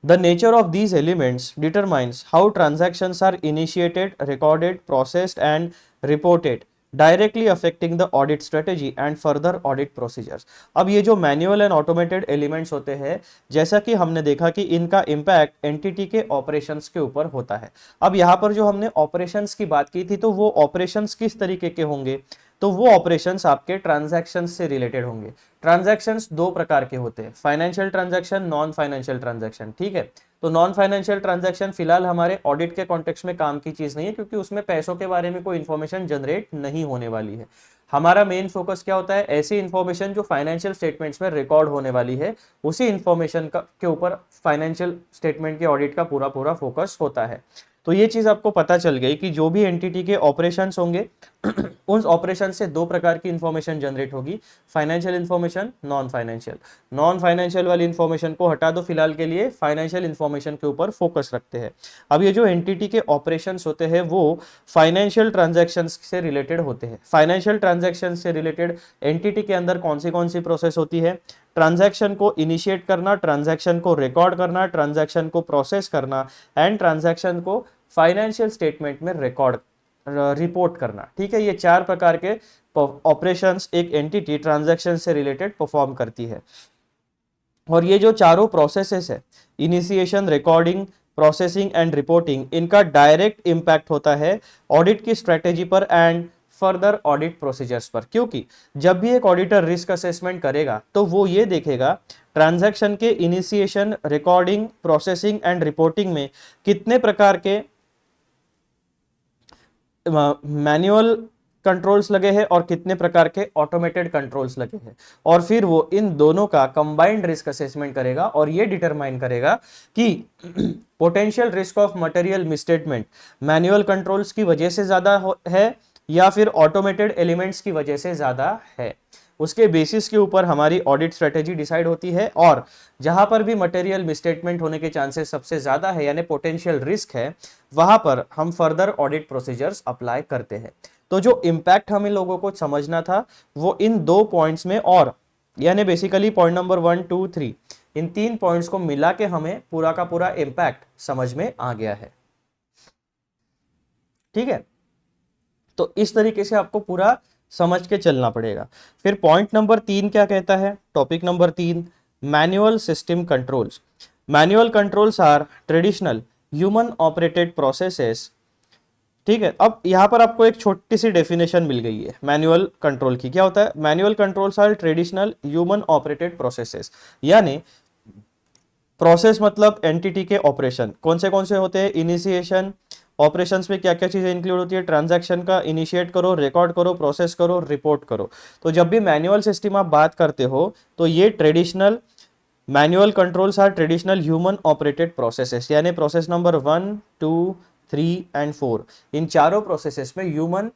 the nature of these elements determines how transactions are initiated, recorded, processed and reported, directly affecting the audit strategy and further audit procedures. अब ये जो मैनुअल एंड ऑटोमेटेड एलिमेंट्स होते हैं, जैसा कि हमने देखा कि इनका इंपैक्ट एंटिटी के ऑपरेशंस के ऊपर होता है। अब यहाँ पर जो हमने ऑपरेशंस की बात की थी, तो वो ऑपरेशंस किस तरीके के होंगे? तो वो ऑपरेशंस आपके ट्रांजैक्शंस से रिलेटेड होंगे। ट्रांजैक्शंस दो प्रकार के होते हैं, financial transaction, non financial transaction. ठीक है। तो नॉन फाइनेंशियल ट्रांजैक्शन फिलहाल हमारे ऑडिट के कॉन्टेक्स्ट में काम की चीज नहीं है, क्योंकि उसमें पैसों के बारे में कोई इंफॉर्मेशन जनरेट नहीं होने वाली है। हमारा मेन फोकस क्या होता है, ऐसी इंफॉर्मेशन जो फाइनेंशियल स्टेटमेंट्स में रिकॉर्ड होने वाली है, उसी इंफॉर्मेशन का के ऊपर फाइनेंशियल स्टेटमेंट के ऑडिट का पूरा पूरा फोकस होता है। तो ये चीज आपको पता चल गई कि जो भी एंटिटी के ऑपरेशंस होंगे उन ऑपरेशन से दो प्रकार की इंफॉर्मेशन जनरेट होगी, financial information, non financial. Non financial वाली इंफॉर्मेशन को हटा दो फिलहाल के लिए, फाइनेंशियल इंफॉर्मेशन के ऊपर फोकस रखते हैं। अब ये जो एंटिटी के ऑपरेशंस होते हैं वो फाइनेंशियल ट्रांजैक्शंस से रिलेटेड होते हैं। फाइनेंशियल ट्रांजैक्शन से रिलेटेड एंटिटी के अंदर कौन सी प्रोसेस होती है, ट्रांजैक्शन को इनिशिएट करना, ट्रांजैक्शन को रिकॉर्ड करना, ट्रांजैक्शन को प्रोसेस करना एंड ट्रांजैक्शन को फाइनेंशियल स्टेटमेंट में रिपोर्ट करना। ठीक है, ये चार प्रकार के ऑपरेशंस एक एंटिटी ट्रांजैक्शन से रिलेटेड परफॉर्म करती है। और ये जो चारों प्रोसेसेस है, initiation, recording, processing and reporting, इनका डायरेक्ट इंपैक्ट होता है ऑडिट की स्ट्रेटेजी पर एंड फर्दर ऑडिट प्रोसीजर्स पर। क्योंकि जब भी एक ऑडिटर रिस्क असेसमेंट करेगा तो वो ये देखेगा ट्रांजैक्शन के initiation, recording, processing and reporting में कितने प्रकार के मैनुअल कंट्रोल्स लगे हैं और कितने प्रकार के ऑटोमेटेड कंट्रोल्स लगे हैं, और फिर वो इन दोनों का कंबाइंड रिस्क असेसमेंट करेगा और ये डिटरमाइन करेगा कि potential risk of material misstatement manual controls की वजह से ज्यादा है या फिर ऑटोमेटेड एलिमेंट्स की वजह से ज्यादा है। उसके बेसिस के ऊपर हमारी ऑडिट स्ट्रेटेजी डिसाइड होती है, और जहां पर भी मटेरियल मिसस्टेटमेंट होने के चांसेस सबसे ज्यादा है यानी पोटेंशियल रिस्क है, वहां पर हम फर्दर ऑडिट प्रोसीजर्स अप्लाई करते हैं। तो जो इंपैक्ट हमें लोगों को समझना था वो इन दो पॉइंट्स में, और यानी बेसिकली पॉइंट नंबर 1, 2, 3, इन तीन पॉइंट्स को मिला के हमें पूरा का पूरा इंपैक्ट समझ में आ गया है। ठीक है, तो इस तरीके से आपको पूरा समझ के चलना पड़ेगा। फिर पॉइंट नंबर 3 क्या कहता है, topic number 3, manual system controls. Manual controls are traditional human operated processes. ठीक है, अब यहां पर आपको एक छोटी सी डेफिनेशन मिल गई है मैनुअल कंट्रोल की। क्या होता है, manual controls are traditional human operated processes, यानी प्रोसेस मतलब एंटिटी के ऑपरेशन कौन से होते हैं, इनिशिएशन, ऑपरेशंस में क्या क्या चीजें इंक्लूड होती है, ट्रांजैक्शन का इनिशिएट करो, रिकॉर्ड करो, प्रोसेस करो, रिपोर्ट करो। तो जब भी मैनुअल सिस्टम आप बात करते हो तो ये traditional manual controls are traditional human operated processes, यानी प्रोसेस नंबर 1, 2, 3 एंड 4, इन चारों प्रोसेसेस में ह्यूमन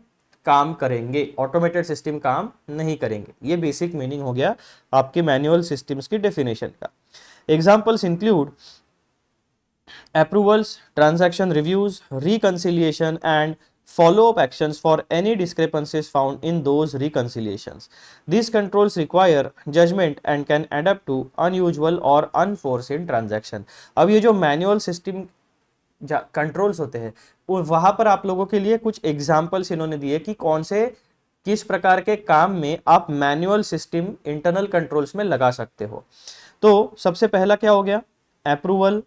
काम करेंगे, ऑटोमेटेड सिस्टम काम नहीं करेंगे। ये बेसिक मीनिंग हो गया आपके मैनुअल सिस्टम्स की डेफिनेशन का। Examples include approvals, transaction reviews, reconciliation and follow-up actions for any discrepancies found in those reconciliations. These controls require judgment and can adapt to unusual or unforeseen transaction. अब ये जो manual system controls होते हैं वहां पर आप लोगों के लिए कुछ एग्जाम्पल्स इन्होंने दिए कि कौन से किस प्रकार के काम में आप मैनुअल सिस्टम इंटरनल कंट्रोल्स में लगा सकते हो। तो सबसे पहला क्या हो गया, अप्रूवल,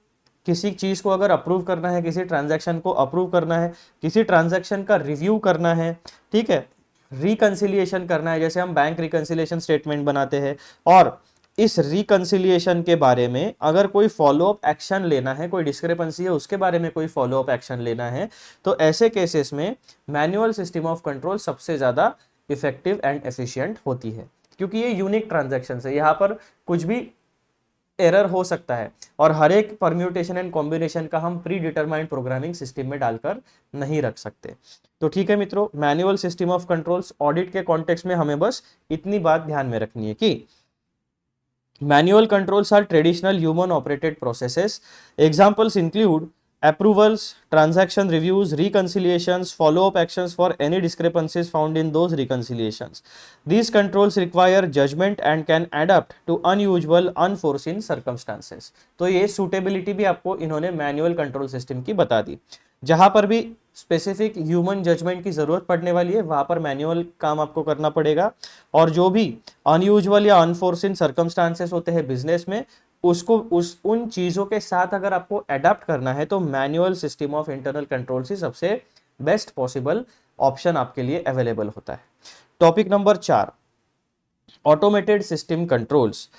किसी चीज को अगर अप्रूव करना है, किसी ट्रांजैक्शन को अप्रूव करना है, किसी ट्रांजैक्शन का रिव्यू करना है, ठीक है, रिकंसिलिएशन करना है, जैसे हम बैंक रिकंसिलिएशन स्टेटमेंट बनाते हैं, और इस रिकंसिलिएशन के बारे में अगर कोई फॉलोअप एक्शन लेना है, कोई डिस्क्रिपेंसी है उसके बारे में कोई फॉलोअप एक्शन लेना है, तो ऐसे केसेस में मैनुअल सिस्टम ऑफ कंट्रोल सबसे ज्यादा इफेक्टिव एंड एफिशिएंट होती है, क्योंकि ये यूनिक ट्रांजैक्शन है, यहाँ पर कुछ भी एरर हो सकता है और हर एक परम्यूटेशन एंड कॉम्बिनेशन का हम प्री डिटरमाइंड प्रोग्रामिंग सिस्टम में डालकर नहीं रख सकते। तो ठीक है मित्रों, manual system of controls audit के कॉन्टेक्स्ट में हमें बस इतनी बात ध्यान में रखनी है कि manual controls are traditional human operated processes. Examples include approvals, transaction reviews, reconciliations, follow-up actions for any discrepancies found in those reconciliations. These controls require judgment and can adapt to unusual, unforeseen circumstances. तो ये suitability भी आपको इन्होंने manual control system की बता दी। जहां पर भी स्पेसिफिक ह्यूमन जजमेंट की जरूरत पड़ने वाली है वहां पर मैनुअल काम आपको करना पड़ेगा, और जो भी अनयूजुअल या अनफोर्सिन सर्कमस्टांसेस होते हैं बिजनेस में उसको उन चीजों के साथ अगर आपको अडेप्ट करना है तो manual system of internal control ही सबसे बेस्ट पॉसिबल ऑप्शन आपके लिए अवेलेबल होता है। Topic number 4, automated system controls.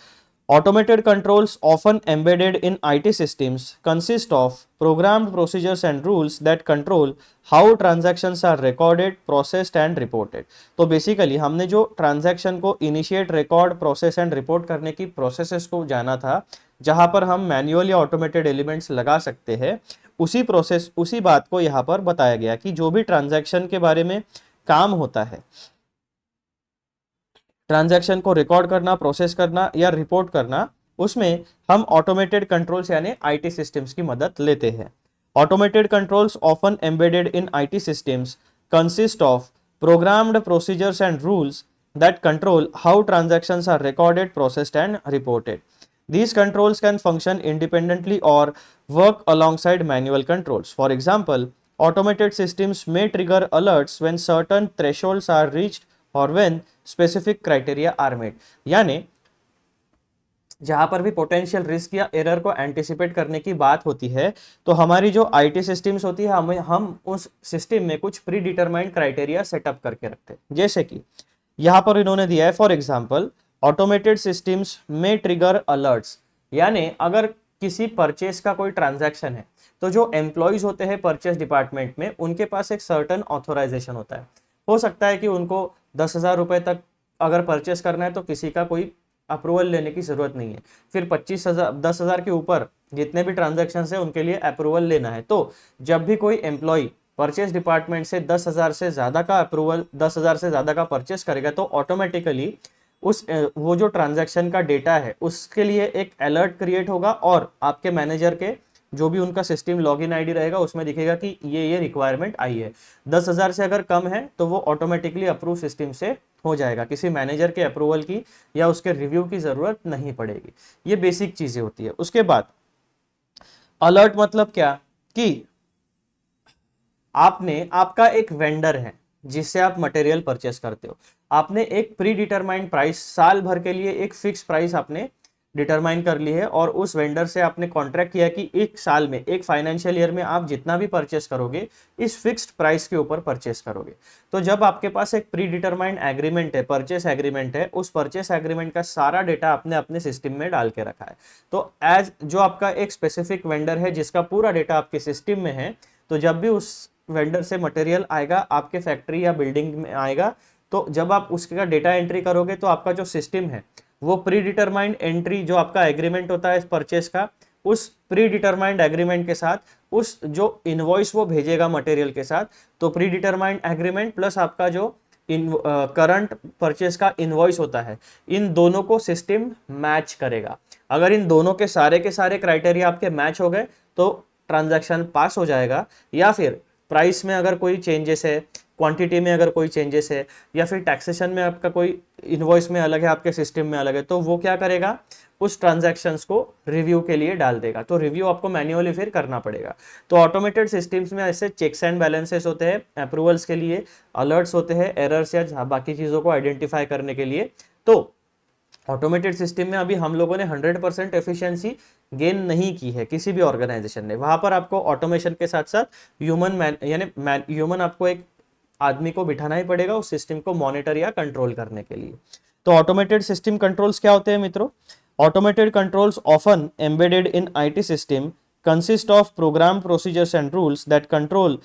Automated controls, often embedded in IT systems, consist of programmed procedures and rules that control how transactions are recorded, processed and reported. तो basically हमने जो transaction को initiate, record, process and report करने की processes को जाना था, जहां पर हम मैन्युअल या ऑटोमेटेड एलिमेंट्स लगा सकते हैं, उसी बात को यहाँ पर बताया गया कि जो भी ट्रांजैक्शन के बारे में काम होता है, ट्रांजैक्शन को रिकॉर्ड करना, प्रोसेस करना या रिपोर्ट करना, उसमें हम ऑटोमेटेड कंट्रोल्स यानी आईटी सिस्टम्स की मदद लेते हैं। Automated controls often embedded in IT systems consist of programmed procedures and rules that control how transactions are recorded, processed and reported. These controls can function independently or work alongside manual controls. For example, automated systems may trigger alerts when certain thresholds are reached or when specific criteria are met. यानी जहां पर भी potential risk या error को anticipate करने की बात होती है, तो हमारी जो आईटी सिस्टम्स होती है, हम उस सिस्टम में कुछ प्री डिटरमाइंड क्राइटेरिया सेटअप करके रखते हैं। जैसे कि यहां पर इन्होंने दिया है, फॉर एग्जांपल ऑटोमेटेड सिस्टम्स में ट्रिगर अलर्ट्स, यानी अगर किसी परचेस का कोई ट्रांजैक्शन है, तो जो एम्प्लॉयज होते हैं परचेस डिपार्टमेंट में, उनके पास एक सर्टन ऑथोराइजेशन होता है। हो सकता है कि उनको 10,000 रुपए तक अगर परचेस करना है तो किसी का कोई अप्रूवल लेने की जरूरत नहीं है। फिर 25,000, 10,000 के ऊपर जितने भी ट्रांजैक्शन है उनके लिए अप्रूवल लेना है। तो जब भी कोई एम्प्लॉय परचेस डिपार्टमेंट से 10,000 से ज्यादा का अप्रूवल, 10,000 से ज्यादा का परचेस करेगा, तो ऑटोमेटिकली वो जो ट्रांजैक्शन का डेटा है उसके लिए एक अलर्ट क्रिएट होगा और आपके मैनेजर के जो भी उनका सिस्टम लॉगिन आईडी रहेगा उसमें दिखेगा कि ये रिक्वायरमेंट आई है। 10,000 से अगर कम है तो वो ऑटोमेटिकली अप्रूव सिस्टम से हो जाएगा, किसी मैनेजर के अप्रूवल की या उसके रिव्यू की जरूरत नहीं पड़ेगी। ये बेसिक चीजें होती है। उसके बाद अलर्ट मतलब क्या कि आपका एक वेंडर है जिससे आप मटेरियल परचेस करते हो, आपने एक प्री डिटरमाइंड प्राइस, साल भर के लिए एक फिक्स प्राइस आपने डिटरमाइन कर ली है और उस वेंडर से आपने कॉन्ट्रैक्ट किया कि एक साल में, एक फाइनेंशियल ईयर में आप जितना भी परचेस करोगे इस फिक्स्ड प्राइस के ऊपर परचेस करोगे। तो जब आपके पास एक प्री डिटरमाइंड एग्रीमेंट है, परचेस एग्रीमेंट है, उस परचेस एग्रीमेंट का सारा डेटा आपने अपने सिस्टम में डाल के रखा है। तो एज जो आपका एक स्पेसिफिक वेंडर है जिसका पूरा डेटा आपके सिस्टम में है, तो जब भी उस वेंडर से मटेरियल आएगा आपके फैक्ट्री या बिल्डिंग में आएगा, तो जब आप उसका डेटा एंट्री करोगे तो आपका जो सिस्टम है वो प्री डिटरमाइंड एंट्री, जो आपका एग्रीमेंट होता है परचेस का, उस प्री डिटरमाइंड एग्रीमेंट के साथ उस जो इनवॉइस वो भेजेगा मटेरियल के साथ, तो प्री डिटरमाइंड एग्रीमेंट प्लस आपका जो करंट परचेस का इनवॉइस होता है, इन दोनों को सिस्टम मैच करेगा। अगर इन दोनों के सारे क्राइटेरिया आपके मैच हो गए तो ट्रांजैक्शन पास हो जाएगा। या फिर प्राइस में अगर कोई चेंजेस है, क्वांटिटी में अगर कोई चेंजेस है, या फिर टैक्सेशन में आपका कोई इनवॉइस में अलग है, आपके सिस्टम में अलग है, तो वो क्या करेगा, उस ट्रांजैक्शंस को रिव्यू के लिए डाल देगा। तो रिव्यू आपको मैन्युअली फिर करना पड़ेगा। तो ऑटोमेटेड सिस्टम्स में ऐसे चेक्स एंड बैलेंसेस होते हैं, अप्रूवल्स के लिए अलर्ट्स होते हैं, एरर्स या बाकी चीज़ों को आइडेंटिफाई करने के लिए। तो ऑटोमेटेड सिस्टम में अभी हम लोगों ने 100% एफिशिएंसी गेन नहीं की है किसी भी ऑर्गेनाइजेशन ने। वहां पर आपको ऑटोमेशन के साथ साथ ह्यूमन आपको एक आदमी को बिठाना ही पड़ेगा उस सिस्टम को मॉनिटर या कंट्रोल करने के लिए। तो ऑटोमेटेड सिस्टम कंट्रोल्स क्या होते हैं मित्रों? Automated controls often embedded in IT system consist of programmed procedures and rules that control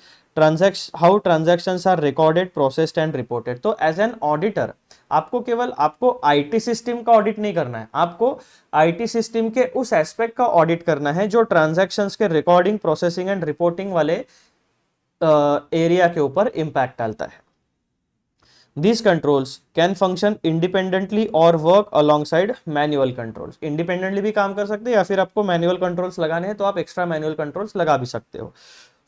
how transactions are recorded, processed and reported. तो एज एन ऑडिटर आपको आईटी सिस्टम का ऑडिट नहीं करना है, आपको आईटी सिस्टम के उस एस्पेक्ट का ऑडिट करना है जो ट्रांजैक्शंस के रिकॉर्डिंग, प्रोसेसिंग एंड रिपोर्टिंग वाले एरिया के ऊपर इंपैक्ट डालता है। These controls can function independently or work alongside manual controls. Independently भी काम कर सकते हैं या फिर आपको मैनुअल कंट्रोल्स लगाने हैं तो आप एक्स्ट्रा मैनुअल कंट्रोल्स लगा भी सकते हो।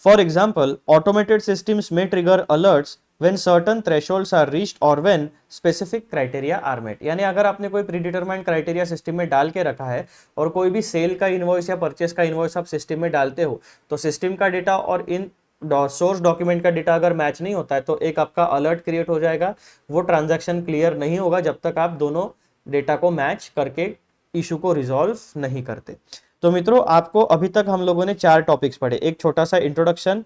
For example, automated systems may trigger alerts when certain thresholds are reached or when specific criteria are met. यानी अगर आपने कोई प्रीडिटरमाइंड क्राइटेरिया सिस्टम में डाल के रखा है और कोई भी सेल का इनवॉइस या परचेस का इनवॉइस आप सिस्टम में डालते हो, तो सिस्टम का डेटा और इन सोर्स डॉक्यूमेंट का डेटा अगर मैच नहीं होता है तो एक आपका अलर्ट क्रिएट हो जाएगा। वो ट्रांजैक्शन क्लियर नहीं होगा जब तक आप दोनों डेटा को मैच करके इशू को रिजॉल्व नहीं करते। तो मित्रों, आपको अभी तक हम लोगों ने 4 टॉपिक्स पढ़े। एक छोटा सा इंट्रोडक्शन,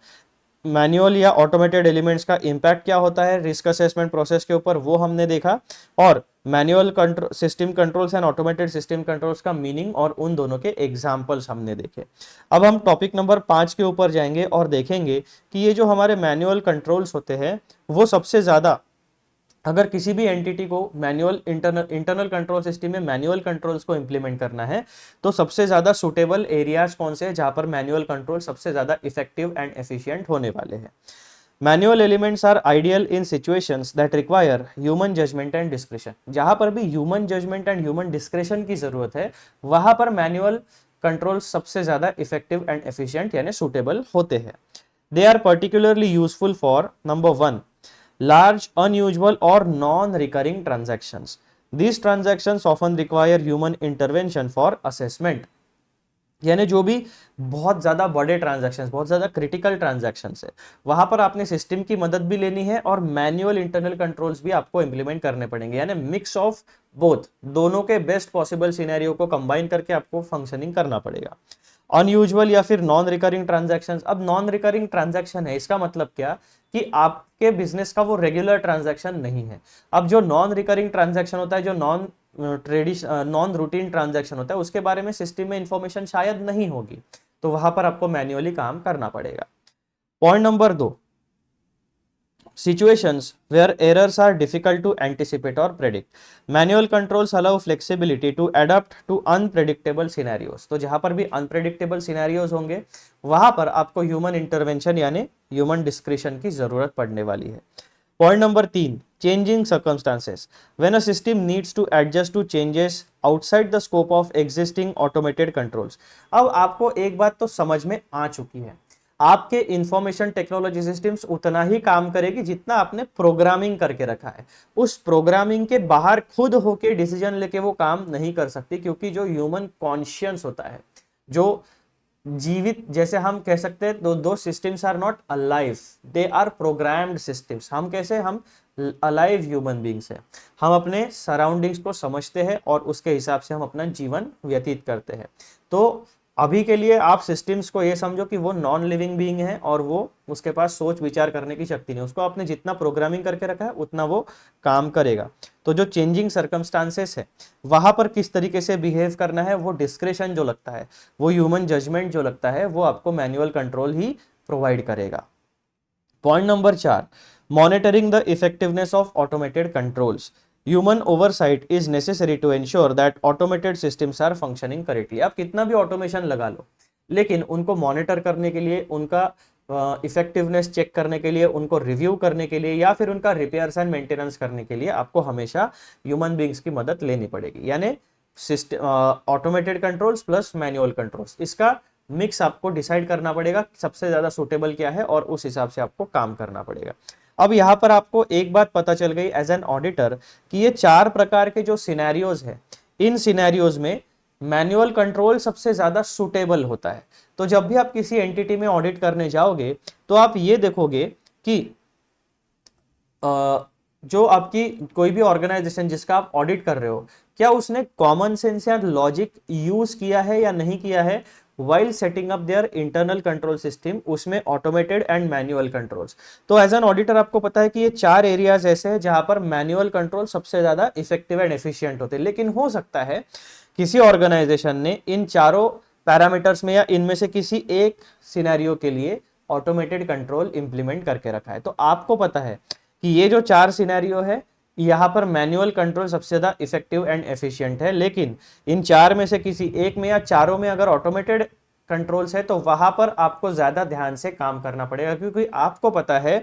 मैनुअल या ऑटोमेटेड एलिमेंट्स का इम्पैक्ट क्या होता है रिस्क असेसमेंट प्रोसेस के ऊपर, वो हमने देखा। और manual control system controls and automated system controls का मीनिंग और उन दोनों के एग्जांपल्स हमने देखे। अब हम टॉपिक नंबर 5 के ऊपर जाएंगे और देखेंगे कि ये जो हमारे मैनुअल कंट्रोल्स होते हैं वो सबसे ज्यादा, अगर किसी भी एंटिटी को मैनुअल इंटरनल कंट्रोल सिस्टम में मैनुअल कंट्रोल्स को इंप्लीमेंट करना है तो सबसे ज्यादा सुटेबल एरियाज कौन से हैं जहां पर मैनुअल कंट्रोल सबसे ज्यादा इफेक्टिव एंड एफिशिएंट होने वाले हैं। Manual elements are ideal in situations that require human judgement and discretion. जहां पर भी human judgement and human discretion की जरूरत है वहां पर मैनुअल कंट्रोल सबसे ज्यादा इफेक्टिव एंड एफिशिएंट यानी सुटेबल होते हैं। They are particularly useful for number 1 large, unusual or non-recurring transactions. These transactions often require human intervention for assessment. यानी जो भी बहुत ज्यादा बड़े ट्रांजैक्शंस, बहुत ज्यादा क्रिटिकल ट्रांजैक्शंस है वहां पर आपने सिस्टम की मदद भी लेनी है और मैनुअल इंटरनल कंट्रोल्स भी आपको इंप्लीमेंट करने पड़ेंगे, यानी मिक्स ऑफ बोथ, दोनों के बेस्ट पॉसिबल सिनेरियो को कंबाइन करके आपको फंक्शनिंग करना पड़ेगा। अनयूजुअल या फिर नॉन रिकरिंग ट्रांजैक्शंस। अब नॉन रिकरिंग ट्रांजैक्शन है इसका मतलब क्या कि आपके बिजनेस का वो रेगुलर ट्रांजैक्शन नहीं है। अब जो नॉन रिकरिंग ट्रांजैक्शन होता है, जो नॉन रूटीन ट्रांजैक्शन होता है, उसके बारे में सिस्टम में इंफॉर्मेशन शायद नहीं होगी, तो वहां पर आपको मैन्युअली काम करना पड़ेगा। Point number 2, situations where errors are difficult to anticipate or predict. Manual controls allow flexibility to adapt to unpredictable scenarios. तो जहां पर भी unpredictable scenarios होंगे वहां पर आपको human intervention यानी human discretion की जरूरत पड़ने वाली है। Point number 3, changing circumstances. When a system needs to adjust to changes outside the scope of existing automated controls. अब आपको एक बात तो समझ में आ चुकी है, आपके इंफॉर्मेशन टेक्नोलॉजी सिस्टम्स उतना ही काम करेगी जितना आपने प्रोग्रामिंग करके रखा है। उस प्रोग्रामिंग के बाहर खुद होके डिसीजन लेके वो काम नहीं कर सकती, क्योंकि जो ह्यूमन कॉन्शियस होता है, जो जीवित, जैसे हम कह सकते हैं दो systems are not alive, they are programmed systems. हम कैसे, हम अलाइव ह्यूमन बींग्स हैं, हम अपने सराउंडिंग्स को समझते हैं और उसके हिसाब से हम अपना जीवन व्यतीत करते हैं। तो अभी के लिए आप सिस्टम्स को ये समझो कि वो नॉन लिविंग बीइंग है और वो उसके पास सोच विचार करने की शक्ति नहीं, उसको आपने जितना प्रोग्रामिंग करके रखा है उतना वो काम करेगा। तो जो चेंजिंग सर्कमस्टांसेस है वहां पर किस तरीके से बिहेव करना है, वो डिस्क्रिशन जो लगता है, वो ह्यूमन जजमेंट जो लगता है, वो आपको मैनुअल कंट्रोल ही प्रोवाइड करेगा। Point number 4, monitoring the effectiveness of automated controls. Human oversight is necessary to ensure that automated systems are functioning correctly. आप कितना भी ऑटोमेशन लगा लो, लेकिन उनको मॉनिटर करने के लिए, उनका इफेक्टिवनेस चेक करने के लिए, उनको रिव्यू करने के लिए या फिर उनका रिपेयर्स एंड मेंटेनेंस करने के लिए आपको हमेशा ह्यूमन बींग्स की मदद लेनी पड़ेगी। यानी system automated controls plus manual controls, इसका मिक्स आपको डिसाइड करना पड़ेगा सबसे ज्यादा सुटेबल क्या है और उस हिसाब से आपको काम करना पड़ेगा। अब यहां पर आपको एक बात पता चल गई एज एन ऑडिटर कि ये 4 प्रकार के जो सिनेरियोज है, इन सिनेरियोज में मैनुअल कंट्रोल सबसे ज्यादा सुटेबल होता है। तो जब भी आप किसी एंटिटी में ऑडिट करने जाओगे तो आप ये देखोगे कि जो आपकी कोई भी ऑर्गेनाइजेशन जिसका आप ऑडिट कर रहे हो, क्या उसने कॉमन सेंस या लॉजिक यूज किया है या नहीं किया है while setting up their internal control system, उसमें ऑटोमेटेड एंड मैनुअल कंट्रोल्स। तो एज एन ऑडिटर आपको पता है कि ये 4 एरियाज ऐसे हैं जहां पर मैनुअल कंट्रोल सबसे ज्यादा इफेक्टिव एंड एफिशिएंट होते हैं, लेकिन हो सकता है किसी ऑर्गेनाइजेशन ने इन चारों पैरामीटर्स में या इनमें से किसी एक सिनेरियो के लिए ऑटोमेटेड कंट्रोल इंप्लीमेंट करके रखा है। तो आपको पता है कि ये जो 4 सिनेरियो है यहां पर मैनुअल कंट्रोल सबसे ज्यादा इफेक्टिव एंड एफिशिएंट है, लेकिन इन 4 में से किसी एक में या चारों में अगर ऑटोमेटेड कंट्रोल्स है तो वहां पर आपको ज्यादा ध्यान से काम करना पड़ेगा, क्योंकि आपको पता है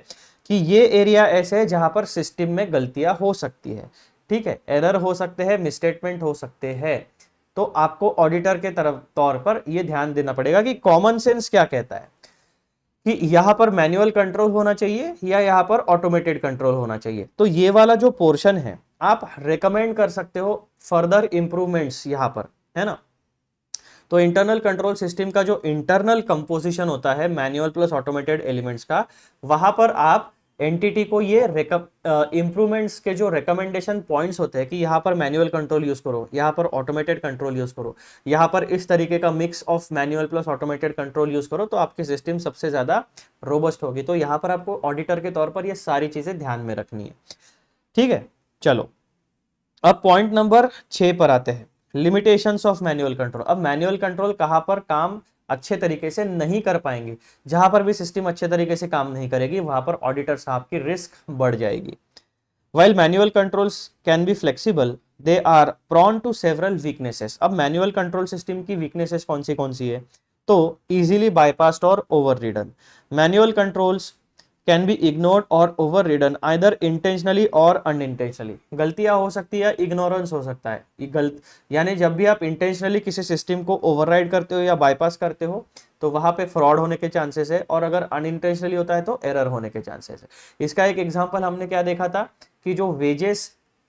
कि ये एरिया ऐसे है जहां पर सिस्टम में गलतियां हो सकती है। ठीक है, एरर हो सकते हैं, मिसस्टेटमेंट हो सकते हैं। तो आपको ऑडिटर के तौर पर यह ध्यान देना पड़ेगा कि कॉमन सेंस क्या कहता है कि यहां पर मैनुअल कंट्रोल होना चाहिए या यहां पर ऑटोमेटेड कंट्रोल होना चाहिए। तो ये वाला जो पोर्शन है आप रेकमेंड कर सकते हो फर्दर इंप्रूवमेंट्स यहां पर, है ना। तो इंटरनल कंट्रोल सिस्टम का जो इंटरनल कंपोजिशन होता है मैनुअल प्लस ऑटोमेटेड एलिमेंट्स का, वहां पर आप एंटिटी को ये इम्प्रूवमेंट्स के जो रिकमेंडेशन पॉइंट्स होते हैं कि यहाँ पर मैनुअल कंट्रोल यूज करो, यहाँ पर ऑटोमेटेड कंट्रोल यूज करो, यहाँ पर इस तरीके का mix of manual plus automated control use करो, तो आपकी सिस्टम सबसे ज्यादा रोबस्ट होगी। तो यहाँ पर आपको ऑडिटर के तौर पर ये सारी चीजें ध्यान में रखनी है। ठीक है, चलो अब पॉइंट नंबर 6 पर आते हैं, लिमिटेशंस ऑफ मैनुअल कंट्रोल। अब मैनुअल कंट्रोल कहां पर काम अच्छे तरीके से नहीं कर पाएंगे, जहां पर भी सिस्टम अच्छे तरीके से काम नहीं करेगी वहां पर ऑडिटर साहब की रिस्क बढ़ जाएगी। While manual controls can be flexible, they are prone to several weaknesses. अब मैनुअल कंट्रोल सिस्टम की वीकनेसेस कौन सी है, तो इजीली बाईपास्ड और overridden. Manual controls can be ignored और ओवररिडन आइदर इंटेंशनली और अनइंटेंशनली। गलतियां हो सकती है, इग्नोरेंस हो सकता है, यानी जब भी आप इंटेंशनली किसी सिस्टम को ओवरराइड करते हो या बाईपास करते हो तो वहां पे फ्रॉड होने के चांसेस है, और अगर अनइंटेंशनली होता है तो एरर होने के चांसेस है। इसका एक एग्जांपल हमने क्या देखा था कि जो वेजेस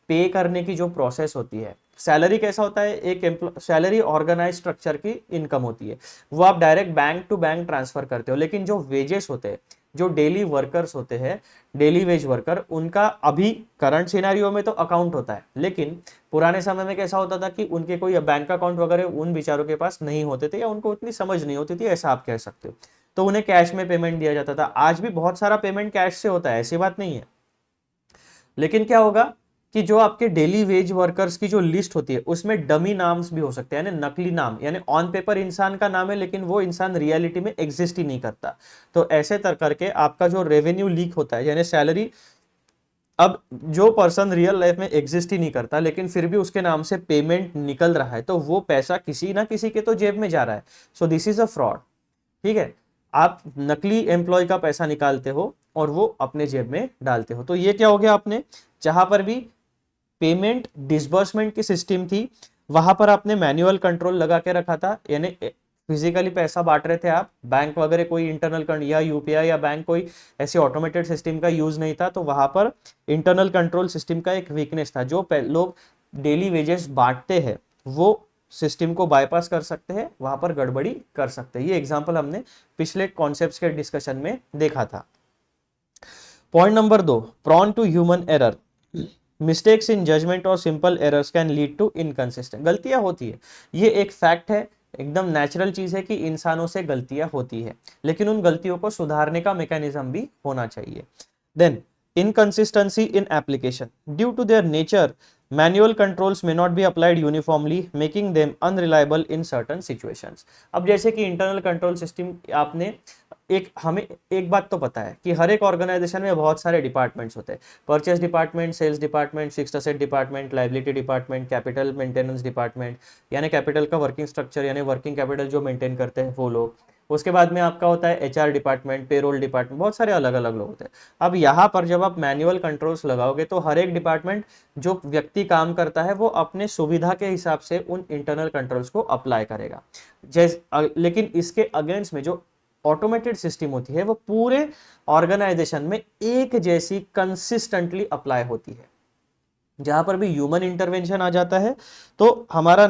पे करने की जो प्रोसेस होती है, सैलरी कैसा होता है, एक सैलरी ऑर्गेनाइज स्ट्रक्चर की इनकम होती है, वो आप direct bank to bank transfer करते हो। लेकिन जो वेजेस होते हैं, जो डेली वर्कर्स होते हैं, डेली वेज वर्कर, उनका अभी करंट सिनेरियो में तो अकाउंट होता है, लेकिन पुराने समय में कैसा होता था कि उनके कोई बैंक अकाउंट वगैरह उन बेचारों के पास नहीं होते थे, या उनको उतनी समझ नहीं होती थी, ऐसा आप कह सकते हो, तो उन्हें कैश में पेमेंट दिया जाता था। आज भी बहुत सारा पेमेंट कैश से होता है, ऐसी बात नहीं है, लेकिन क्या होगा कि जो आपके डेली वेज वर्कर्स की जो लिस्ट होती है उसमें डमी नाम्स भी हो सकते हैं, यानी नकली नाम, यानी ऑन पेपर इंसान का नाम है लेकिन वो इंसान रियलिटी में एग्जिस्ट ही नहीं करता। तो ऐसे करके आपका जो रेवेन्यू लीक होता है, यानी सैलरी, अब जो पर्सन रियल लाइफ में एग्जिस्ट ही नहीं करता लेकिन फिर भी उसके नाम से पेमेंट निकल रहा है, तो वो पैसा किसी ना किसी के तो जेब में जा रहा है। So this is a fraud. ठीक है, आप नकली एम्प्लॉय का पैसा निकालते हो और वो अपने जेब में डालते हो। तो ये क्या हो गया, आपने जहां पर भी पेमेंट डिसबर्समेंट की सिस्टम थी वहां पर आपने मैनुअल कंट्रोल लगा के रखा था, यानी फिजिकली पैसा बांट रहे थे आप, बैंक वगैरह कोई इंटरनल या यूपीआई या बैंक कोई ऐसे ऑटोमेटेड सिस्टम का यूज नहीं था, तो वहां पर इंटरनल कंट्रोल सिस्टम का एक वीकनेस था। जो लोग डेली वेजेस बांटते हैं वो सिस्टम को बाईपास कर सकते हैं, वहां पर गड़बड़ी कर सकते हैं। ये एग्जांपल हमने पिछले कॉन्सेप्ट्स के डिस्कशन में देखा था। Point number 2, prone to human error. Mistakes in judgment और simple errors can lead to inconsistent. गलतियां होती है, ये एक फैक्ट है, एकदम नेचुरल चीज है कि इंसानों से गलतियां होती है, लेकिन उन गलतियों को सुधारने का मैकेनिज्म भी होना चाहिए। Then inconsistency in application. Due to their nature, manual controls may not be applied uniformly, making them unreliable in certain situations. अब जैसे कि इंटरनल कंट्रोल सिस्टम, आपने हमें एक बात तो पता है कि हर एक ऑर्गेनाइजेशन में बहुत सारे डिपार्टमेंट्स होते हैं, purchase department, sales department, fixed asset department, liability department, capital maintenance department, यानी कैपिटल का वर्किंग स्ट्रक्चर यानी वर्किंग कैपिटल जो मेंटेन करते हैं वो लोग। उसके बाद में आपका होता है एचआर डिपार्टमेंट, पेरोल डिपार्टमेंट, बहुत सारे अलग अलग लोग होते हैं। अब यहाँ पर जब आप मैनुअल कंट्रोल्स लगाओगे तो हर एक डिपार्टमेंट जो व्यक्ति काम करता है वो अपने सुविधा के हिसाब से उन इंटरनल कंट्रोल्स को अप्लाई करेगा। लेकिन इसके अगेंस्ट में जो ऑटोमेटेड सिस्टम होती है वो पूरे ऑर्गेनाइजेशन में एक जैसी कंसिस्टेंटली अप्लाई होती है। जहां पर भी ह्यूमन इंटरवेंशन आ जाता है तो हमारा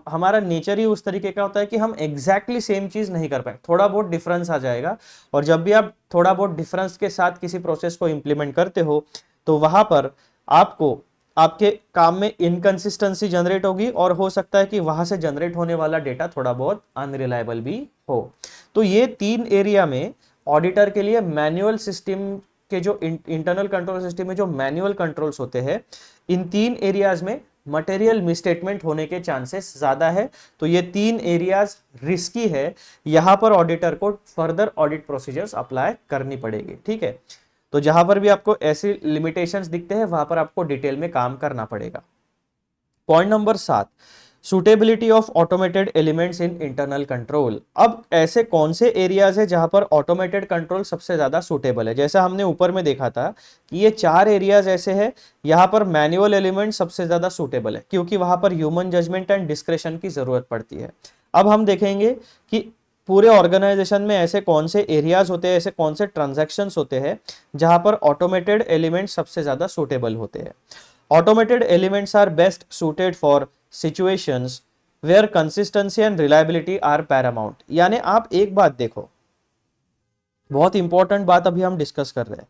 हमारा नेचर ही उस तरीके का होता है कि हम एग्जैक्टली सेम चीज नहीं कर पाए, थोड़ा बहुत डिफरेंस आ जाएगा। और जब भी आप थोड़ा बहुत डिफरेंस के साथ किसी प्रोसेस को इंप्लीमेंट करते हो तो वहां पर आपको आपके काम में इनकंसिस्टेंसी जनरेट होगी, और हो सकता है कि वहां से जनरेट होने वाला डेटा थोड़ा बहुत अनरिलायबल भी हो। तो ये 3 एरिया में ऑडिटर के लिए मैनुअल सिस्टम के जो इंटरनल कंट्रोल सिस्टम में जो मैनुअल कंट्रोल्स होते हैं, इन 3 एरियाज में मटेरियल मिसस्टेटमेंट होने के चांसेस ज्यादा है। तो ये 3 एरियाज रिस्की है, यहां पर ऑडिटर को फर्दर ऑडिट प्रोसीजर्स अप्लाई करनी पड़ेगी। ठीक है, तो जहां पर भी आपको ऐसे लिमिटेशंस दिखते हैं वहां पर आपको डिटेल में काम करना पड़ेगा। Point number 7, suitability of automated elements in internal control. अब ऐसे कौन से एरियाज है जहां पर ऑटोमेटेड कंट्रोल सबसे ज्यादा सुटेबल है। जैसा हमने ऊपर में देखा था कि ये 4 एरियाज ऐसे हैं यहां पर मैनुअल एलिमेंट सबसे ज्यादा सुटेबल है, क्योंकि वहां पर ह्यूमन जजमेंट एंड डिस्क्रेशन की जरूरत पड़ती है। अब हम देखेंगे कि पूरे ऑर्गेनाइजेशन में ऐसे कौन से एरियाज होते हैं, ऐसे कौन से ट्रांजैक्शंस होते हैं जहां पर ऑटोमेटेड एलिमेंट सबसे ज्यादा सुटेबल होते हैं। Automated elements are best suited for situations where consistency and reliability are paramount। यानी आप एक बात देखो, बहुत इंपॉर्टेंट बात अभी हम डिस्कस कर रहे हैं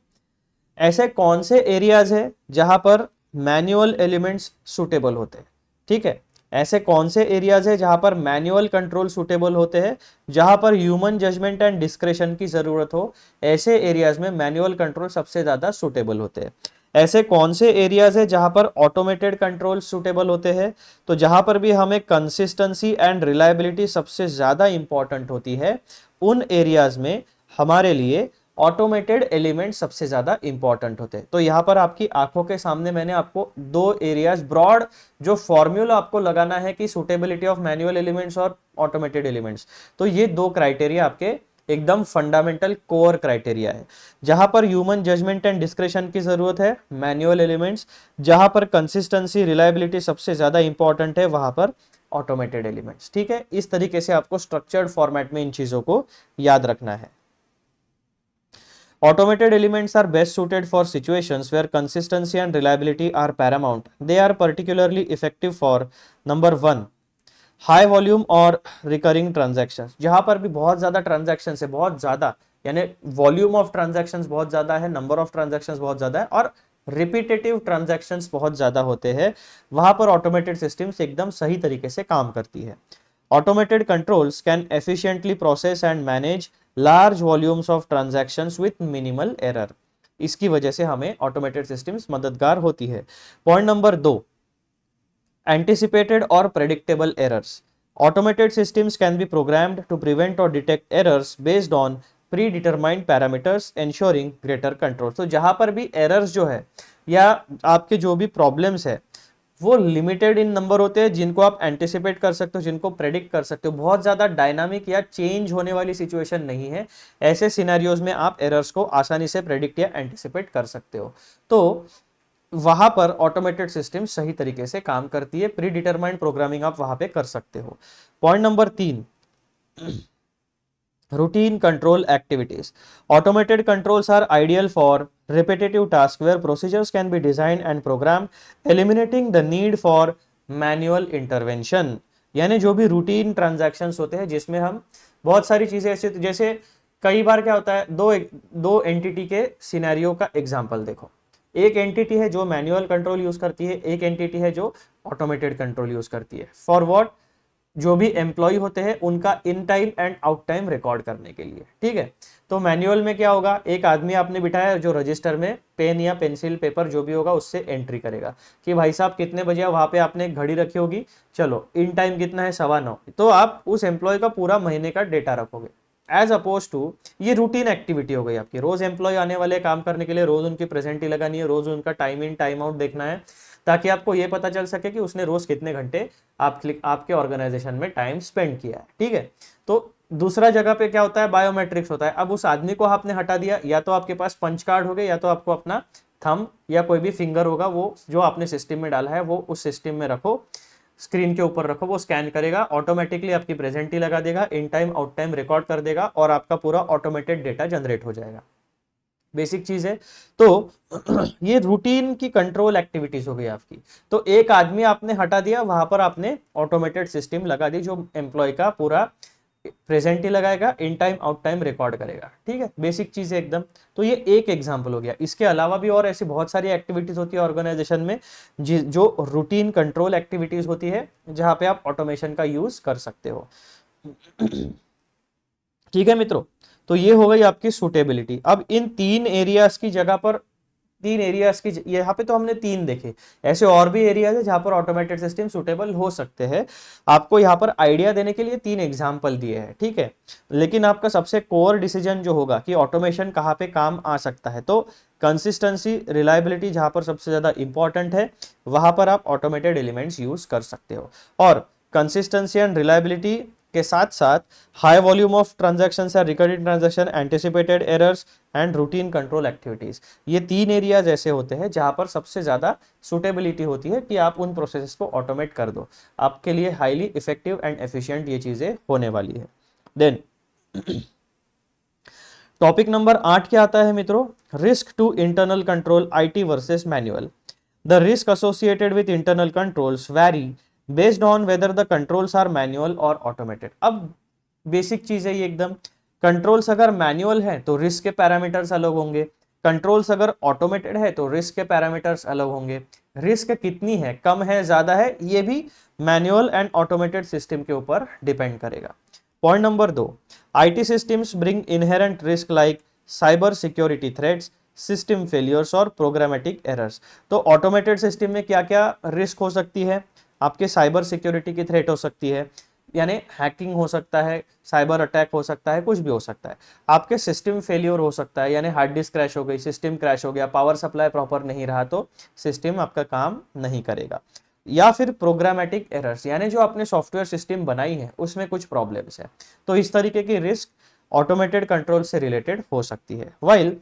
ऐसे कौन से एरियाज है जहां पर मैनुअल एलिमेंट्स सुटेबल होते हैं, ठीक है, ऐसे कौन से एरियाज है जहां पर मैनुअल कंट्रोल सुटेबल होते हैं, जहां पर ह्यूमन जजमेंट एंड डिस्क्रेशन की जरूरत हो, ऐसे एरियाज में मैनुअल कंट्रोल सबसे ज्यादा सुटेबल होते हैं। ऐसे कौन से एरियाज है जहां पर ऑटोमेटेड कंट्रोल सुटेबल होते हैं, तो जहां पर भी हमें कंसिस्टेंसी एंड रिलायबिलिटी सबसे ज्यादा इंपॉर्टेंट होती है, उन एरियाज में हमारे लिए ऑटोमेटेड एलिमेंट सबसे ज्यादा इंपॉर्टेंट होते हैं। तो यहां पर आपकी आंखों के सामने मैंने आपको दो एरियाज ब्रॉड जो फॉर्मूला आपको लगाना है कि सुटेबिलिटी ऑफ मैनुअल एलिमेंट्स और ऑटोमेटेड एलिमेंट्स, तो ये दो क्राइटेरिया आपके एकदम फंडामेंटल कोर क्राइटेरिया है। जहां पर ह्यूमन जजमेंट एंड डिस्क्रेशन की जरूरत है, मैनुअल एलिमेंट्स, जहां पर कंसिस्टेंसी रिलायबिलिटी सबसे ज्यादा इंपॉर्टेंट है, वहां पर ऑटोमेटेड एलिमेंट्स। ठीक है, इस तरीके से आपको स्ट्रक्चर्ड फॉर्मेट में इन चीजों को याद रखना है। Automated elements are best suited for situations where consistency and reliability are paramount. They are particularly effective for number one, high volume और रिकरिंग ट्रांजैक्शंस, जहां पर भी बहुत ज्यादा ट्रांजैक्शंस है, बहुत ज्यादा यानी वॉल्यूम ऑफ ट्रांजैक्शंस बहुत ज्यादा है, नंबर ऑफ ट्रांजैक्शंस बहुत ज्यादा है और रिपीटेटिव ट्रांजैक्शंस बहुत ज्यादा होते हैं, वहां पर ऑटोमेटेड सिस्टम्स एकदम सही तरीके से काम करती है। Automated controls can efficiently process and manage large volumes of transactions with minimal error. इसकी वजह से हमें ऑटोमेटेड सिस्टम्स मददगार होती है। Point number 2, anticipated or predictable errors. Automated systems can be programmed to prevent or detect errors based on predetermined parameters, ensuring greater control. तो जहां पर भी errors जो है या आपके जो भी problems है वो लिमिटेड इन नंबर होते हैं, जिनको आप एंटिसिपेट कर सकते हो, जिनको प्रेडिक्ट कर सकते हो, बहुत ज्यादा डायनामिक या चेंज होने वाली सिचुएशन नहीं है। ऐसे सिनेरियोज में आप एरर्स को आसानी से प्रेडिक्ट या एंटिसिपेट कर सकते हो। तो वहां पर ऑटोमेटेड सिस्टम सही तरीके से काम करती है, प्री डिटरमाइंड प्रोग्रामिंग आप वहां पे कर सकते हो। Point number 3, routine control activities. Automated controls are ideal for repetitive tasks where procedures can be designed and programmed, eliminating the need for manual intervention. यानी जो भी रूटीन ट्रांजैक्शंस होते हैं जिसमें हम बहुत सारी चीजें ऐसे, जैसे कई बार क्या होता है, दो एंटिटी के सिनेरियो का एग्जांपल देखो। एक एंटिटी है जो मैनुअल कंट्रोल यूज करती है, एक एंटिटी है जो ऑटोमेटेड कंट्रोल यूज करती है। For what? जो भी एम्प्लॉय होते हैं उनका in time and out time record करने के लिए। ठीक है, तो मैनुअल में क्या होगा, एक आदमी आपने बिठाया जो रजिस्टर में पेन या पेंसिल पेपर जो भी होगा उससे एंट्री करेगा कि भाई साहब कितने बजे, वहां पे आपने एक घड़ी रखी होगी, चलो इन टाइम कितना है, 9:15, तो आप उस एम्प्लॉय का पूरा महीने का डेटा रखोगे। एज अपोज टू ये रूटीन एक्टिविटी हो गई आपकी, रोज एम्प्लॉय आने वाले काम करने के लिए रोज उनकी प्रेजेंटी लगानी है, रोज उनका टाइम इन टाइम आउट देखना है, ताकि आपको ये पता चल सके कि उसने रोज कितने घंटे आपके ऑर्गेनाइजेशन में टाइम स्पेंड किया है। ठीक है, तो दूसरा जगह पे क्या होता है, बायोमेट्रिक्स होता है। अब उस आदमी को आपने हटा दिया, या तो आपके पास पंच कार्ड हो गए, या तो आपको अपना थंब या कोई भी फिंगर होगा वो जो आपने सिस्टम में डाला है वो उस सिस्टम में रखो, स्क्रीन के ऊपर रखो, वो स्कैन करेगा, ऑटोमेटिकली आपकी प्रेजेंटी लगा देगा, in time out time record कर देगा और आपका पूरा ऑटोमेटेड डेटा जनरेट हो जाएगा। बेसिक चीज है। तो ये रूटीन की कंट्रोल एक्टिविटीज हो गई आपकी। तो एक आदमी आपने हटा दिया, वहां पर आपने ऑटोमेटेड सिस्टम लगा दी जो एम्प्लॉय का पूरा प्रेजेंट ही लगाएगा, in time out time record करेगा। ठीक है, बेसिक चीज है एकदम। तो ये एक एग्जांपल हो गया। इसके अलावा भी और ऐसी बहुत सारी एक्टिविटीज होती है ऑर्गेनाइजेशन में जो रूटीन कंट्रोल एक्टिविटीज होती है, जहां पे आप ऑटोमेशन का यूज कर सकते हो। ठीक है मित्रों, तो ये हो गई आपकी सुटेबिलिटी। अब इन तीन एरियाज की जगह पर, तीन एरियाज की, यहाँ पे तो हमने तीन देखे, ऐसे और भी एरियाज है जहां पर ऑटोमेटेड सिस्टम सुटेबल हो सकते हैं। आपको यहाँ पर आइडिया देने के लिए तीन एग्जांपल दिए हैं। ठीक है, लेकिन आपका सबसे कोर डिसीजन जो होगा कि ऑटोमेशन कहाँ पे काम आ सकता है, तो कंसिस्टेंसी रिलायबिलिटी जहां पर सबसे ज्यादा इंपॉर्टेंट है, वहां पर आप ऑटोमेटेड एलिमेंट्स यूज कर सकते हो। और कंसिस्टेंसी एंड रिलायबिलिटी के साथ साथ हाई वॉल्यूम ऑफ ट्रांजैक्शंस या recurring transaction, anticipated errors and routine control activities, ये तीन एरियाज ऐसे होते हैं जहां पर सबसे ज्यादा सुटेबिलिटी होती है कि आप उन प्रोसेसेस को ऑटोमेट कर दो। आपके लिए हाईली इफेक्टिव एंड एफिशिएंट ये चीजें होने वाली है। देन टॉपिक नंबर 8 क्या आता है मित्रों, risk to internal control, IT versus manual. The risk associated with internal controls vary based on whether the controls are manual और ऑटोमेटेड। अब बेसिक चीज है ये एकदम, कंट्रोल्स अगर मैनुअल है तो रिस्क के पैरामीटर्स अलग होंगे, कंट्रोल्स अगर ऑटोमेटेड है तो रिस्क के पैरामीटर्स अलग होंगे, रिस्क कितनी है, कम है, ज्यादा है, ये भी मैनुअल एंड ऑटोमेटेड सिस्टम के ऊपर डिपेंड करेगा। Point number 2, IT systems bring inherent risk like cyber security threats, system failures और प्रोग्रामेटिक एरर्स। तो ऑटोमेटेड सिस्टम में क्या क्या रिस्क हो सकती है, आपके साइबर सिक्योरिटी की थ्रेट हो सकती है, यानी हैकिंग हो सकता है, साइबर अटैक हो सकता है, कुछ भी हो सकता है। आपके सिस्टम फेलियर हो सकता है, यानी हार्ड डिस्क क्रैश हो गई, सिस्टम क्रैश हो गया, पावर सप्लाई प्रॉपर नहीं रहा तो सिस्टम आपका काम नहीं करेगा। या फिर प्रोग्रामेटिक एरर्स, यानी जो आपने सॉफ्टवेयर सिस्टम बनाई है उसमें कुछ प्रॉब्लम्स है। तो इस तरीके की रिस्क ऑटोमेटेड कंट्रोल से रिलेटेड हो सकती है। While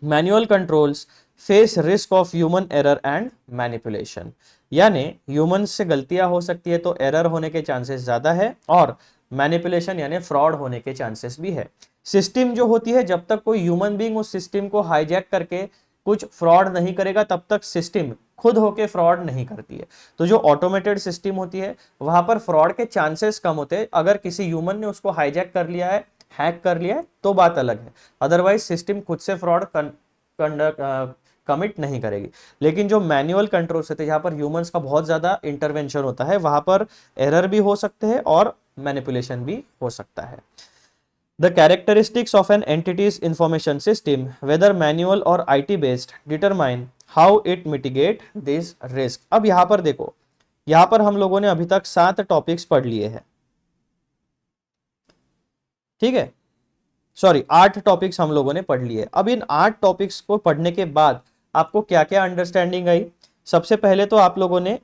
manual controls face risk of human error and manipulation, यानी ह्यूमन से गलतियां हो सकती है तो एरर होने के चांसेस ज्यादा है, और मैनिपुलेशन यानी फ्रॉड होने के चांसेस भी है। सिस्टम जो होती है, जब तक कोई ह्यूमन बीइंग उस सिस्टम को हाईजैक करके कुछ फ्रॉड नहीं करेगा तब तक सिस्टम खुद होके फ्रॉड नहीं करती है। तो जो ऑटोमेटेड सिस्टम होती है वहां पर फ्रॉड के चांसेस कम होते हैं, अगर किसी ह्यूमन ने उसको हाईजैक कर लिया है, हैक कर लिया है तो बात अलग है, अदरवाइज सिस्टम खुद से फ्रॉड कमिट नहीं करेगी। लेकिन जो मैनुअल कंट्रोल्स होते हैं जहां पर ह्यूमंस का बहुत ज्यादा इंटरवेंशन होता है, वहां पर एरर भी हो सकते हैं और मैनिपुलेशन भी हो सकता है। The characteristics of an entity's information system, whether manual or IT based, determine how it mitigate this risk। अब यहां पर देखो, यहां पर हम लोगों ने अभी तक 7 टॉपिक्स पढ़ लिए हैं, ठीक है, सॉरी 8 टॉपिक्स हम लोगों ने पढ़ लिए। अब इन 8 टॉपिक्स को पढ़ने के बाद आपको क्या क्या अंडरस्टैंडिंग आई। सबसे पहले तो आप लोगों ने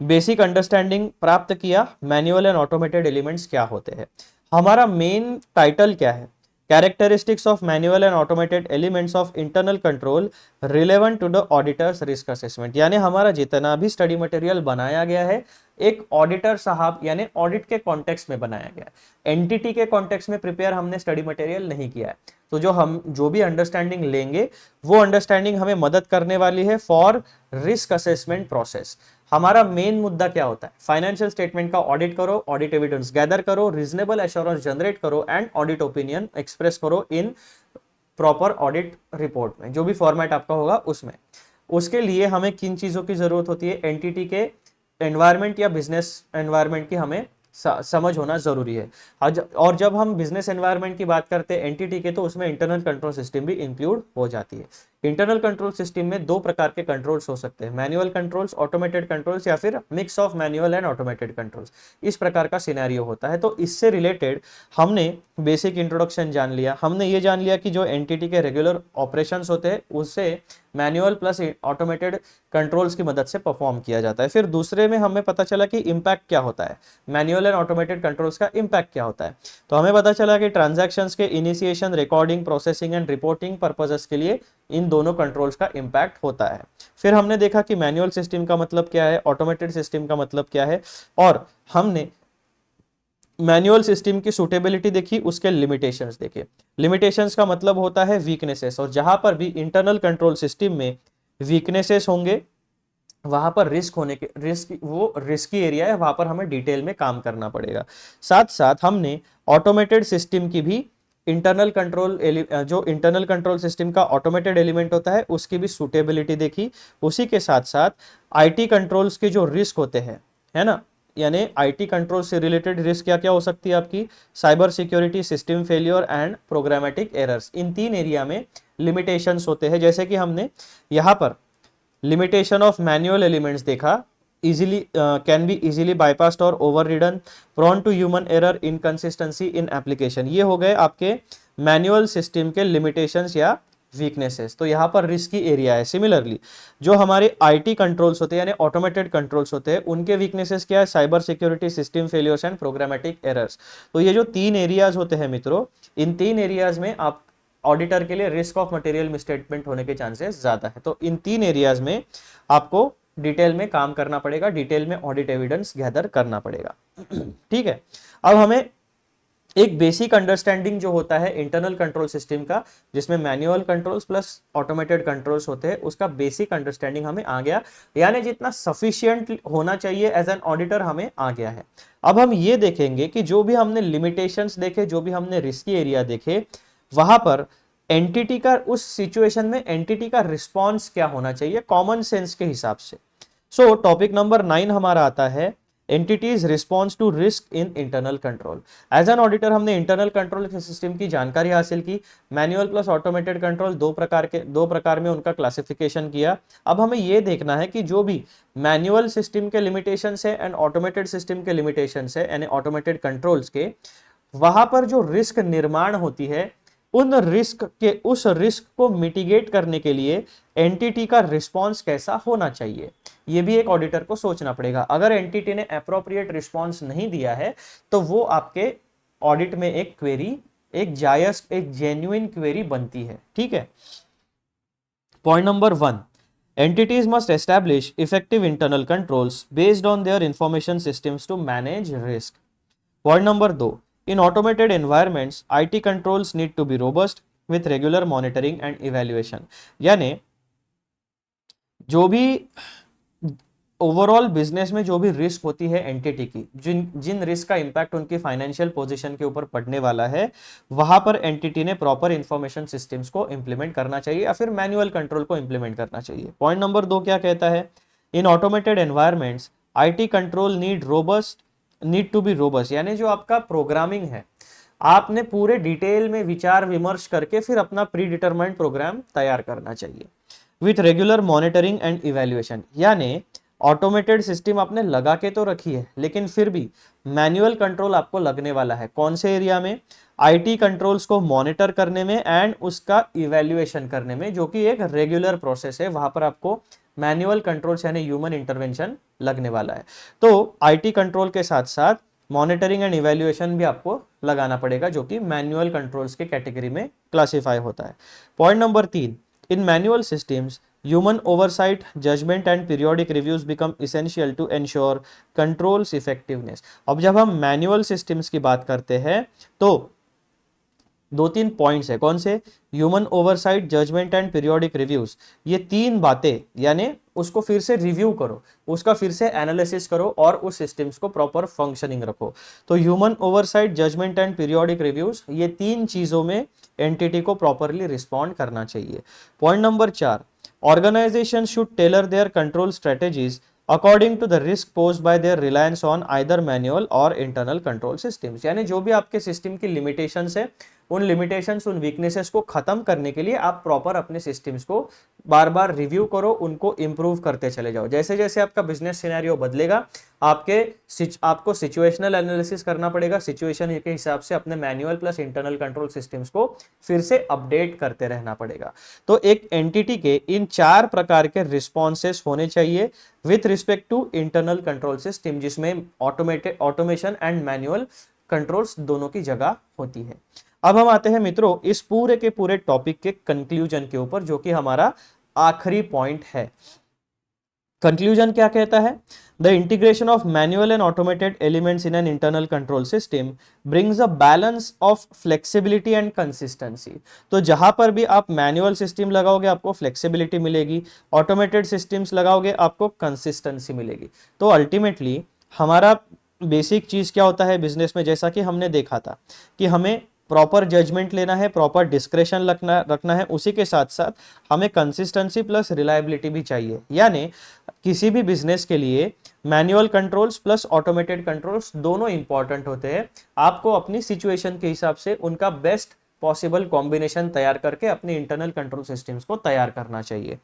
बेसिक अंडरस्टैंडिंग प्राप्त किया, मैनुअल एंड ऑटोमेटेड एलिमेंट्स क्या होते हैं। हमारा मेन टाइटल क्या है, characteristics of manual and automated elements of internal control relevant to the auditor's risk assessment. यानी हमारा जितना भी स्टडी मटेरियल बनाया गया है एक ऑडिटर साहब यानी ऑडिट के कॉन्टेक्स्ट में बनाया गया है, एंटिटी के कॉन्टेक्स्ट में प्रिपेयर हमने स्टडी मटेरियल नहीं किया है। तो जो भी अंडरस्टैंडिंग लेंगे वो अंडरस्टैंडिंग हमें मदद करने वाली है फॉर रिस्क असेसमेंट प्रोसेस। हमारा मेन मुद्दा क्या होता है, फाइनेंशियल स्टेटमेंट का ऑडिट करो, ऑडिट एविडेंस गैदर करो, रीजनेबल एश्योरेंस जनरेट करो एंड ऑडिट ओपिनियन एक्सप्रेस करो इन प्रॉपर ऑडिट रिपोर्ट में, जो भी फॉर्मेट आपका होगा उसमें। उसके लिए हमें किन चीजों की जरूरत होती है, एंटिटी के एनवायरनमेंट या बिजनेस एनवायरनमेंट की हमें समझ होना जरूरी है। और जब हम बिजनेस एनवायरनमेंट की बात करते हैं एंटिटी के, तो उसमें इंटरनल कंट्रोल सिस्टम भी इंक्लूड हो जाती है। इंटरनल कंट्रोल सिस्टम में 2 प्रकार के कंट्रोल्स हो सकते हैं, मैनुअल कंट्रोल्स, ऑटोमेटेड कंट्रोल्स, या फिर mix of manual and automated controls. इस प्रकार का सिनेरियो होता है। तो इससे रिलेटेड हमने बेसिक इंट्रोडक्शन जान लिया, हमने ये जान लिया कि जो एंटिटी के रेगुलर ऑपरेशंस होते हैं उससे मैनुअल प्लस ऑटोमेटेड कंट्रोल्स की मदद से परफॉर्म किया जाता है। फिर दूसरे में हमें पता चला कि इम्पैक्ट क्या होता है, मैनुअल एंड ऑटोमेटेड कंट्रोल्स का इम्पैक्ट क्या होता है। तो हमें पता चला कि ट्रांजैक्शंस के initiation, recording, processing and reporting purposes के लिए इन दोनों कंट्रोल्स का इम्पैक्ट होता है। फिर हमने देखा कि मैनुअल सिस्टम का मतलब क्या है, ऑटोमेटेड सिस्टम का मतलब क्या है, और हमने मैनुअल सिस्टम की सूटेबिलिटी देखी, उसके लिमिटेशंस देखे। लिमिटेशंस का मतलब होता है वीकनेसेस, और जहां पर भी इंटरनल कंट्रोल सिस्टम में वीकनेसेस होंगे वहां पर वो रिस्की एरिया है, वहां पर हमें डिटेल में काम करना पड़ेगा। साथ साथ हमने ऑटोमेटेड सिस्टम की भी इंटरनल कंट्रोल सिस्टम का ऑटोमेटेड एलिमेंट होता है उसकी भी सूटेबिलिटी देखी। उसी के साथ साथ आईटी कंट्रोल्स के जो रिस्क होते हैं, है ना, यानी आईटी कंट्रोल से रिलेटेड रिस्क क्या क्या हो सकती है आपकी, cyber security, system failure and programmatic errors. In 3 area में लिमिटेशंस होते हैं, जैसे कि हमने यहाँ पर लिमिटेशन ऑफ मैनुअल एलिमेंट्स देखा, can be easily bypassed और overridden, prone to human error, inconsistency in application। ये हो गए आपके मैनुअल सिस्टम के लिमिटेशंस या वीकनेसेस। तो यहाँ पर रिस्की एरिया है। सिमिलरली जो हमारे आईटी कंट्रोल्स होते हैं यानी ऑटोमेटेड कंट्रोल्स होते हैं उनके वीकनेसेस क्या है, cyber security, system failures and programmatic errors. तो ये जो 3 एरियाज होते हैं मित्रों, इन 3 एरियाज में आप ऑडिटर के लिए रिस्क ऑफ मटेरियल मिसस्टेटमेंट होने के चांसेस ज्यादा है। तो इन 3 एरियाज में आपको डिटेल में काम करना पड़ेगा, डिटेल में ऑडिट एविडेंस गैदर करना पड़ेगा। ठीक है, अब हमें एक बेसिक अंडरस्टैंडिंग जो होता है इंटरनल कंट्रोल सिस्टम का, जिसमें manual controls plus automated controls होते हैं, उसका बेसिक अंडरस्टैंडिंग हमें आ गया, यानी जितना सफिशिएंट होना चाहिए एज एन ऑडिटर हमें आ गया है। अब हम ये देखेंगे कि जो भी हमने लिमिटेशंस देखे, जो भी हमने रिस्की एरिया देखे, वहां पर एंटिटी का, उस सिचुएशन में एंटिटी का रिस्पॉन्स क्या होना चाहिए कॉमन सेंस के हिसाब से। सो टॉपिक नंबर 9 हमारा आता है entity's response to risk in internal control. As an auditor हमने इंटरनल कंट्रोल सिस्टम की जानकारी हासिल की। मैनुअल प्लस ऑटोमेटेड कंट्रोल दो प्रकार में उनका क्लासिफिकेशन किया। अब हमें यह देखना है कि जो भी मैनुअल सिस्टम के लिमिटेशंस है एंड ऑटोमेटेड सिस्टम के लिमिटेशंस है यानी ऑटोमेटेड कंट्रोल्स के, वहां पर जो रिस्क निर्माण होती है उस रिस्क को मिटिगेट करने के लिए एंटिटी का रिस्पॉन्स कैसा होना चाहिए, यह भी एक ऑडिटर को सोचना पड़ेगा। अगर एंटिटी ने अप्रोप्रिएट रिस्पॉन्स नहीं दिया है तो वो आपके ऑडिट में एक क्वेरी, एक जायज, एक जेन्युइन क्वेरी बनती है। ठीक है। Point number 1, entities must establish effective internal controls based on their information systems to manage risk. Point number 2, in automated environments IT controls need to be robust with regular monitoring and evaluation. यानी जो भी overall business में जो भी risk होती है entity की, जिन risk का इंपैक्ट उनकी फाइनेंशियल पोजीशन के ऊपर पड़ने वाला है, वहां पर एंटिटी ने प्रॉपर इंफॉर्मेशन सिस्टम्स को इंप्लीमेंट करना चाहिए या फिर मैनुअल कंट्रोल को इंप्लीमेंट करना चाहिए। पॉइंट नंबर 2 क्या कहता है, in automated environments IT control need to be robust, यानी जो आपका प्रोग्रामिंग है आपने पूरे डिटेल में विचार विमर्श करके फिर अपना प्री डिटरमाइंड प्रोग्राम तैयार करना चाहिए with regular monitoring and evaluation. यानी ऑटोमेटेड सिस्टम आपने लगा के तो रखी है लेकिन फिर भी मैनुअल कंट्रोल आपको लगने वाला है। कौन से एरिया में, आईटी कंट्रोल्स को मॉनिटर करने में एंड उसका इवैल्यूएशन करने में, जो कि एक रेगुलर प्रोसेस है। वहां पर आपको मैनुअल कंट्रोल्स यानी ह्यूमन इंटरवेंशन लगने वाला है। तो आईटी कंट्रोल के साथ साथ मॉनिटरिंग एंड इवैल्यूएशन भी आपको लगाना पड़ेगा, जो कि मैनुअल कंट्रोल्स के कैटेगरी में क्लासिफाई होता है। Point number 3, in manual systems human oversight, judgment and periodic reviews become essential to ensure controls effectiveness. अब जब हम मैनुअल सिस्टम्स की बात करते हैं तो 2-3 पॉइंट्स है। कौन से, human oversight, judgement and periodic reviews, ये 3 बातें, यानी उसको फिर से रिव्यू करो, उसका फिर से एनालिसिस करो और उस सिस्टम्स को प्रॉपर फंक्शनिंग रखो। तो human oversight, judgement and periodic reviews, ये 3 चीजों में एंटिटी को प्रॉपरली रिस्पॉन्ड करना चाहिए। Point number 4, organizations should tailor their control strategies according to the risk posed by their reliance on either manual or internal control systems. यानी जो भी आपके सिस्टम की लिमिटेशंस है, उन लिमिटेशंस, उन वीकनेसेस को खत्म करने के लिए आप प्रॉपर अपने सिस्टम्स को बार बार रिव्यू करो, उनको इंप्रूव करते चले जाओ। जैसे जैसे आपका बिजनेस सिनेरियो बदलेगा आपको सिचुएशनल एनालिसिस करना पड़ेगा, सिचुएशन के हिसाब से अपने manual plus internal control systems को फिर से अपडेट करते रहना पड़ेगा। तो एक एंटिटी के इन 4 प्रकार के रिस्पॉन्सेस होने चाहिए with respect to internal control system, जिसमें ऑटोमेशन एंड मैनुअल कंट्रोल्स दोनों की जगह होती है। अब हम आते हैं मित्रों इस पूरे के पूरे टॉपिक के कंक्लूजन के ऊपर, जो कि हमारा आखिरी पॉइंट है। कंक्लूजन क्या कहता है, the integration of manual and automated elements in an internal control system brings a balance of flexibility and consistency. तो जहां पर भी आप मैनुअल सिस्टम लगाओगे आपको फ्लेक्सिबिलिटी मिलेगी, ऑटोमेटेड सिस्टम्स लगाओगे आपको कंसिस्टेंसी मिलेगी। तो अल्टीमेटली हमारा बेसिक चीज क्या होता है बिजनेस में, जैसा कि हमने देखा था कि हमें प्रॉपर जजमेंट लेना है, प्रॉपर डिस्क्रेशन रखना है, उसी के साथ साथ हमें कंसिस्टेंसी प्लस रिलायबिलिटी भी चाहिए। यानी किसी भी बिजनेस के लिए manual controls plus automated controls दोनों इंपॉर्टेंट होते हैं। आपको अपनी सिचुएशन के हिसाब से उनका बेस्ट पॉसिबल कॉम्बिनेशन तैयार करके अपने इंटरनल कंट्रोल सिस्टम्स को तैयार करना चाहिए।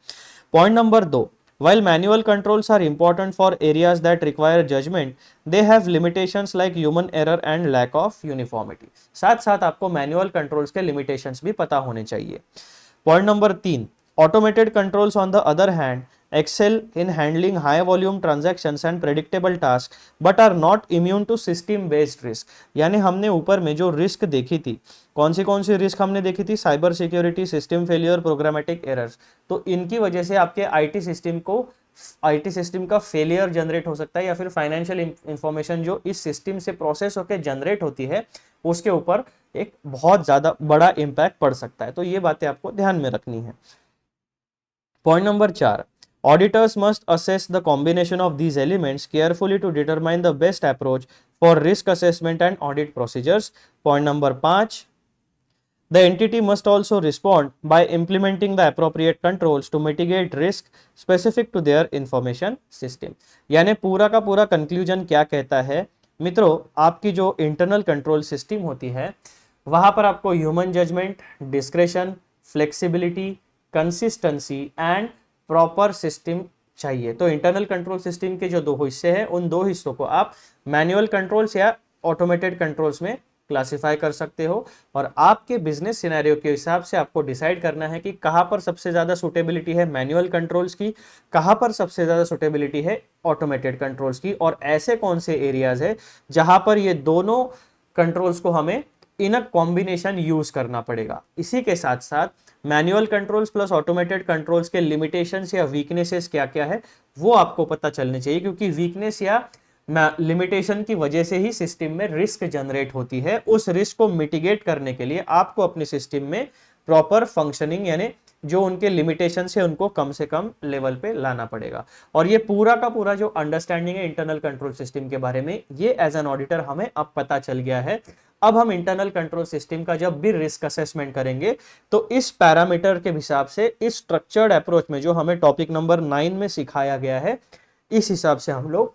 Point number 2, while manual controls are important for areas that require judgment, they have limitations like human error and lack of uniformity. साथ साथ आपको मैनुअल कंट्रोल्स के लिमिटेशंस भी पता होने चाहिए। Point number 3, automated controls on the other hand excel in handling high volume transactions and predictable tasks but are not immune to system based risk. यानी हमने ऊपर में जो रिस्क देखी थी, कौन सी रिस्क हमने देखी थी, cyber security, system failure, programmatic errors. तो इनकी वजह से आपके आईटी सिस्टम का फेलियर जनरेट हो सकता है, या फिर फाइनेंशियल इंफॉर्मेशन जो इस सिस्टम से प्रोसेस होकर जनरेट होती है उसके ऊपर एक बहुत ज्यादा बड़ा इंपैक्ट पड़ सकता है। तो ये बातें आपको ध्यान में रखनी है। Point number 4, auditors must assess the combination of these elements carefully to determine the best approach for risk assessment and audit procedures. Point number 5, The entity must also respond by implementing the appropriate controls to mitigate risk specific to their information system. यानी पूरा का पूरा conclusion क्या कहता है मित्रों, आपकी जो इंटरनल कंट्रोल सिस्टम होती है वहां पर आपको human judgement, discretion, flexibility, consistency and proper system चाहिए। तो इंटरनल कंट्रोल सिस्टम के जो दो हिस्से हैं उन दो हिस्सों को आप मैनुअल कंट्रोल्स या ऑटोमेटेड कंट्रोल्स में क्लासिफाई कर सकते हो और आपके बिजनेस सिनेरियो के हिसाब से आपको डिसाइड करना है कि कहां पर सबसे ज्यादा सुटेबिलिटी है मैनुअल कंट्रोल्स की, कहां पर सबसे ज्यादा सुटेबिलिटी है ऑटोमेटेड कंट्रोल्स की, और ऐसे कौन से एरियाज है जहां पर ये दोनों कंट्रोल्स को हमें इन अ कॉम्बिनेशन यूज करना पड़ेगा। इसी के साथ साथ manual controls plus automated controls के लिमिटेशंस या वीकनेसेस क्या क्या है वो आपको पता चलने चाहिए, क्योंकि वीकनेस या लिमिटेशन की वजह से ही सिस्टम में रिस्क जनरेट होती है। उस रिस्क को मिटिगेट करने के लिए आपको अपने सिस्टम में प्रॉपर फंक्शनिंग यानी जो उनके लिमिटेशन है उनको कम से कम लेवल पे लाना पड़ेगा। और ये पूरा का पूरा जो अंडरस्टैंडिंग है इंटरनल कंट्रोल सिस्टम के बारे में ये एज एन ऑडिटर हमें अब पता चल गया है। अब हम इंटरनल कंट्रोल सिस्टम का जब भी रिस्क असेसमेंट करेंगे तो इस पैरामीटर के हिसाब से इस स्ट्रक्चर्ड अप्रोच में जो हमें टॉपिक नंबर 9 में सिखाया गया है इस हिसाब से हम लोग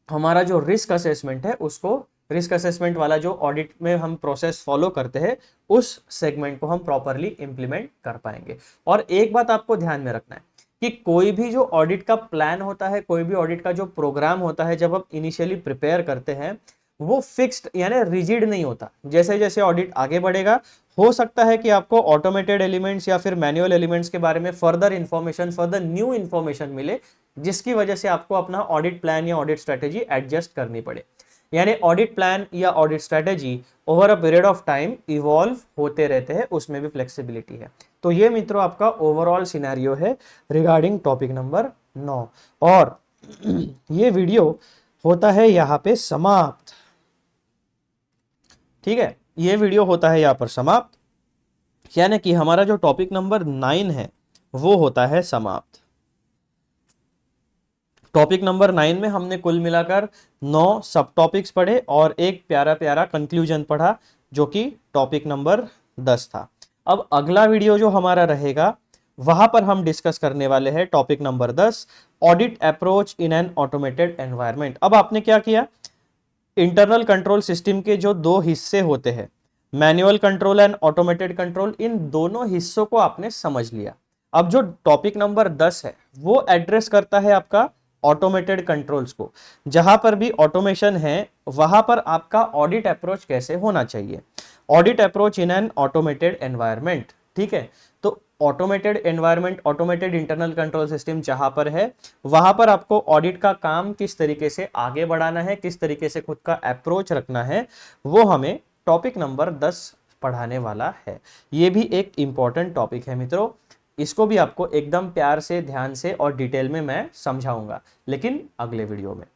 हमारा जो रिस्क असेसमेंट है उसको, रिस्क असेसमेंट वाला जो ऑडिट में हम प्रोसेस फॉलो करते हैं उस सेगमेंट को हम प्रॉपरली इंप्लीमेंट कर पाएंगे। और एक बात आपको ध्यान में रखना है कि कोई भी जो ऑडिट का प्लान होता है, कोई भी ऑडिट का जो प्रोग्राम होता है जब आप इनिशियली प्रिपेयर करते हैं वो फिक्स्ड यानी रिजिड नहीं होता। जैसे जैसे ऑडिट आगे बढ़ेगा हो सकता है कि आपको ऑटोमेटेड एलिमेंट्स या फिर मैनुअल एलिमेंट्स के बारे में further information, further new information मिले जिसकी वजह से आपको अपना ऑडिट प्लान या ऑडिट स्ट्रेटेजी एडजस्ट करनी पड़े। यानी ऑडिट प्लान या audit strategy over a period of time evolve होते रहते हैं, उसमें भी फ्लेक्सिबिलिटी है। तो ये मित्रों आपका ओवरऑल सिनेरियो है रिगार्डिंग टॉपिक नंबर 9 और ये वीडियो होता है यहाँ पे समाप्त। ठीक है, ये वीडियो होता है यहाँ पर समाप्त, यानी कि हमारा जो टॉपिक नंबर 9 है वो होता है समाप्त। टॉपिक नंबर 9 में हमने कुल मिलाकर 9 सब टॉपिक्स पढ़े और एक प्यारा प्यारा कंक्लूजन पढ़ा जो कि टॉपिक नंबर 10 था। अब अगला वीडियो जो हमारा रहेगा वहां पर हम डिस्कस करने वाले हैं topic number 10, audit approach in an automated environment. अब आपने क्या किया, इंटरनल कंट्रोल सिस्टम के जो दो हिस्से होते हैं manual control and automated control, इन दोनों हिस्सों को आपने समझ लिया। अब जो टॉपिक नंबर 10 है वो एड्रेस करता है आपका ऑटोमेटेड कंट्रोल्स को। जहां पर भी ऑटोमेशन है वहां पर आपका ऑडिट अप्रोच कैसे होना चाहिए, audit approach in an automated environment. ठीक है, तो automated environment, automated internal control system जहां पर है वहां पर आपको ऑडिट का काम किस तरीके से आगे बढ़ाना है, किस तरीके से खुद का अप्रोच रखना है, वो हमें टॉपिक नंबर 10 पढ़ाने वाला है। ये भी एक इंपॉर्टेंट टॉपिक है मित्रों, इसको भी आपको एकदम प्यार से, ध्यान से और डिटेल में मैं समझाऊंगा लेकिन अगले वीडियो में।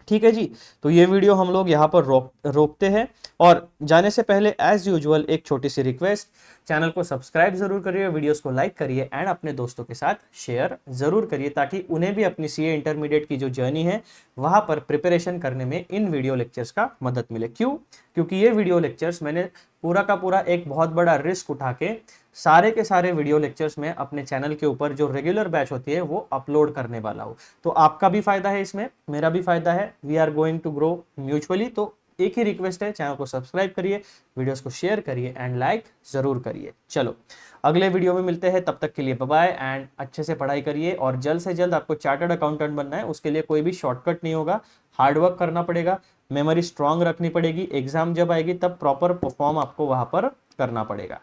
ठीक है जी, तो ये वीडियो हम लोग यहाँ पर रोकते हैं और जाने से पहले एज यूजुअल एक छोटी सी रिक्वेस्ट, चैनल को सब्सक्राइब जरूर करिए, वीडियोस को लाइक करिए एंड अपने दोस्तों के साथ शेयर जरूर करिए ताकि उन्हें भी अपनी सीए इंटरमीडिएट की जो जर्नी है वहां पर प्रिपरेशन करने में इन वीडियो लेक्चर्स का मदद मिले। क्यों? क्योंकि ये वीडियो लेक्चर्स मैंने पूरा का पूरा एक बहुत बड़ा रिस्क उठा के सारे के सारे वीडियो लेक्चर्स में अपने चैनल के ऊपर जो रेगुलर बैच होती है वो अपलोड करने वाला हूँ। तो आपका भी फायदा है इसमें, मेरा भी फायदा है, we are going to grow mutually. तो एक ही रिक्वेस्ट है, चैनल को सब्सक्राइब करिए, वीडियोस को शेयर करिए एंड लाइक जरूर करिए। चलो अगले वीडियो में मिलते हैं, तब तक के लिए बाय बाय एंड अच्छे से पढ़ाई करिए। और जल्द से जल्द आपको चार्टर्ड अकाउंटेंट बनना है, उसके लिए कोई भी शॉर्टकट नहीं होगा, हार्डवर्क करना पड़ेगा, मेमोरी स्ट्रांग रखनी पड़ेगी, एग्जाम जब आएगी तब प्रॉपर परफॉर्म आपको वहां पर करना पड़ेगा।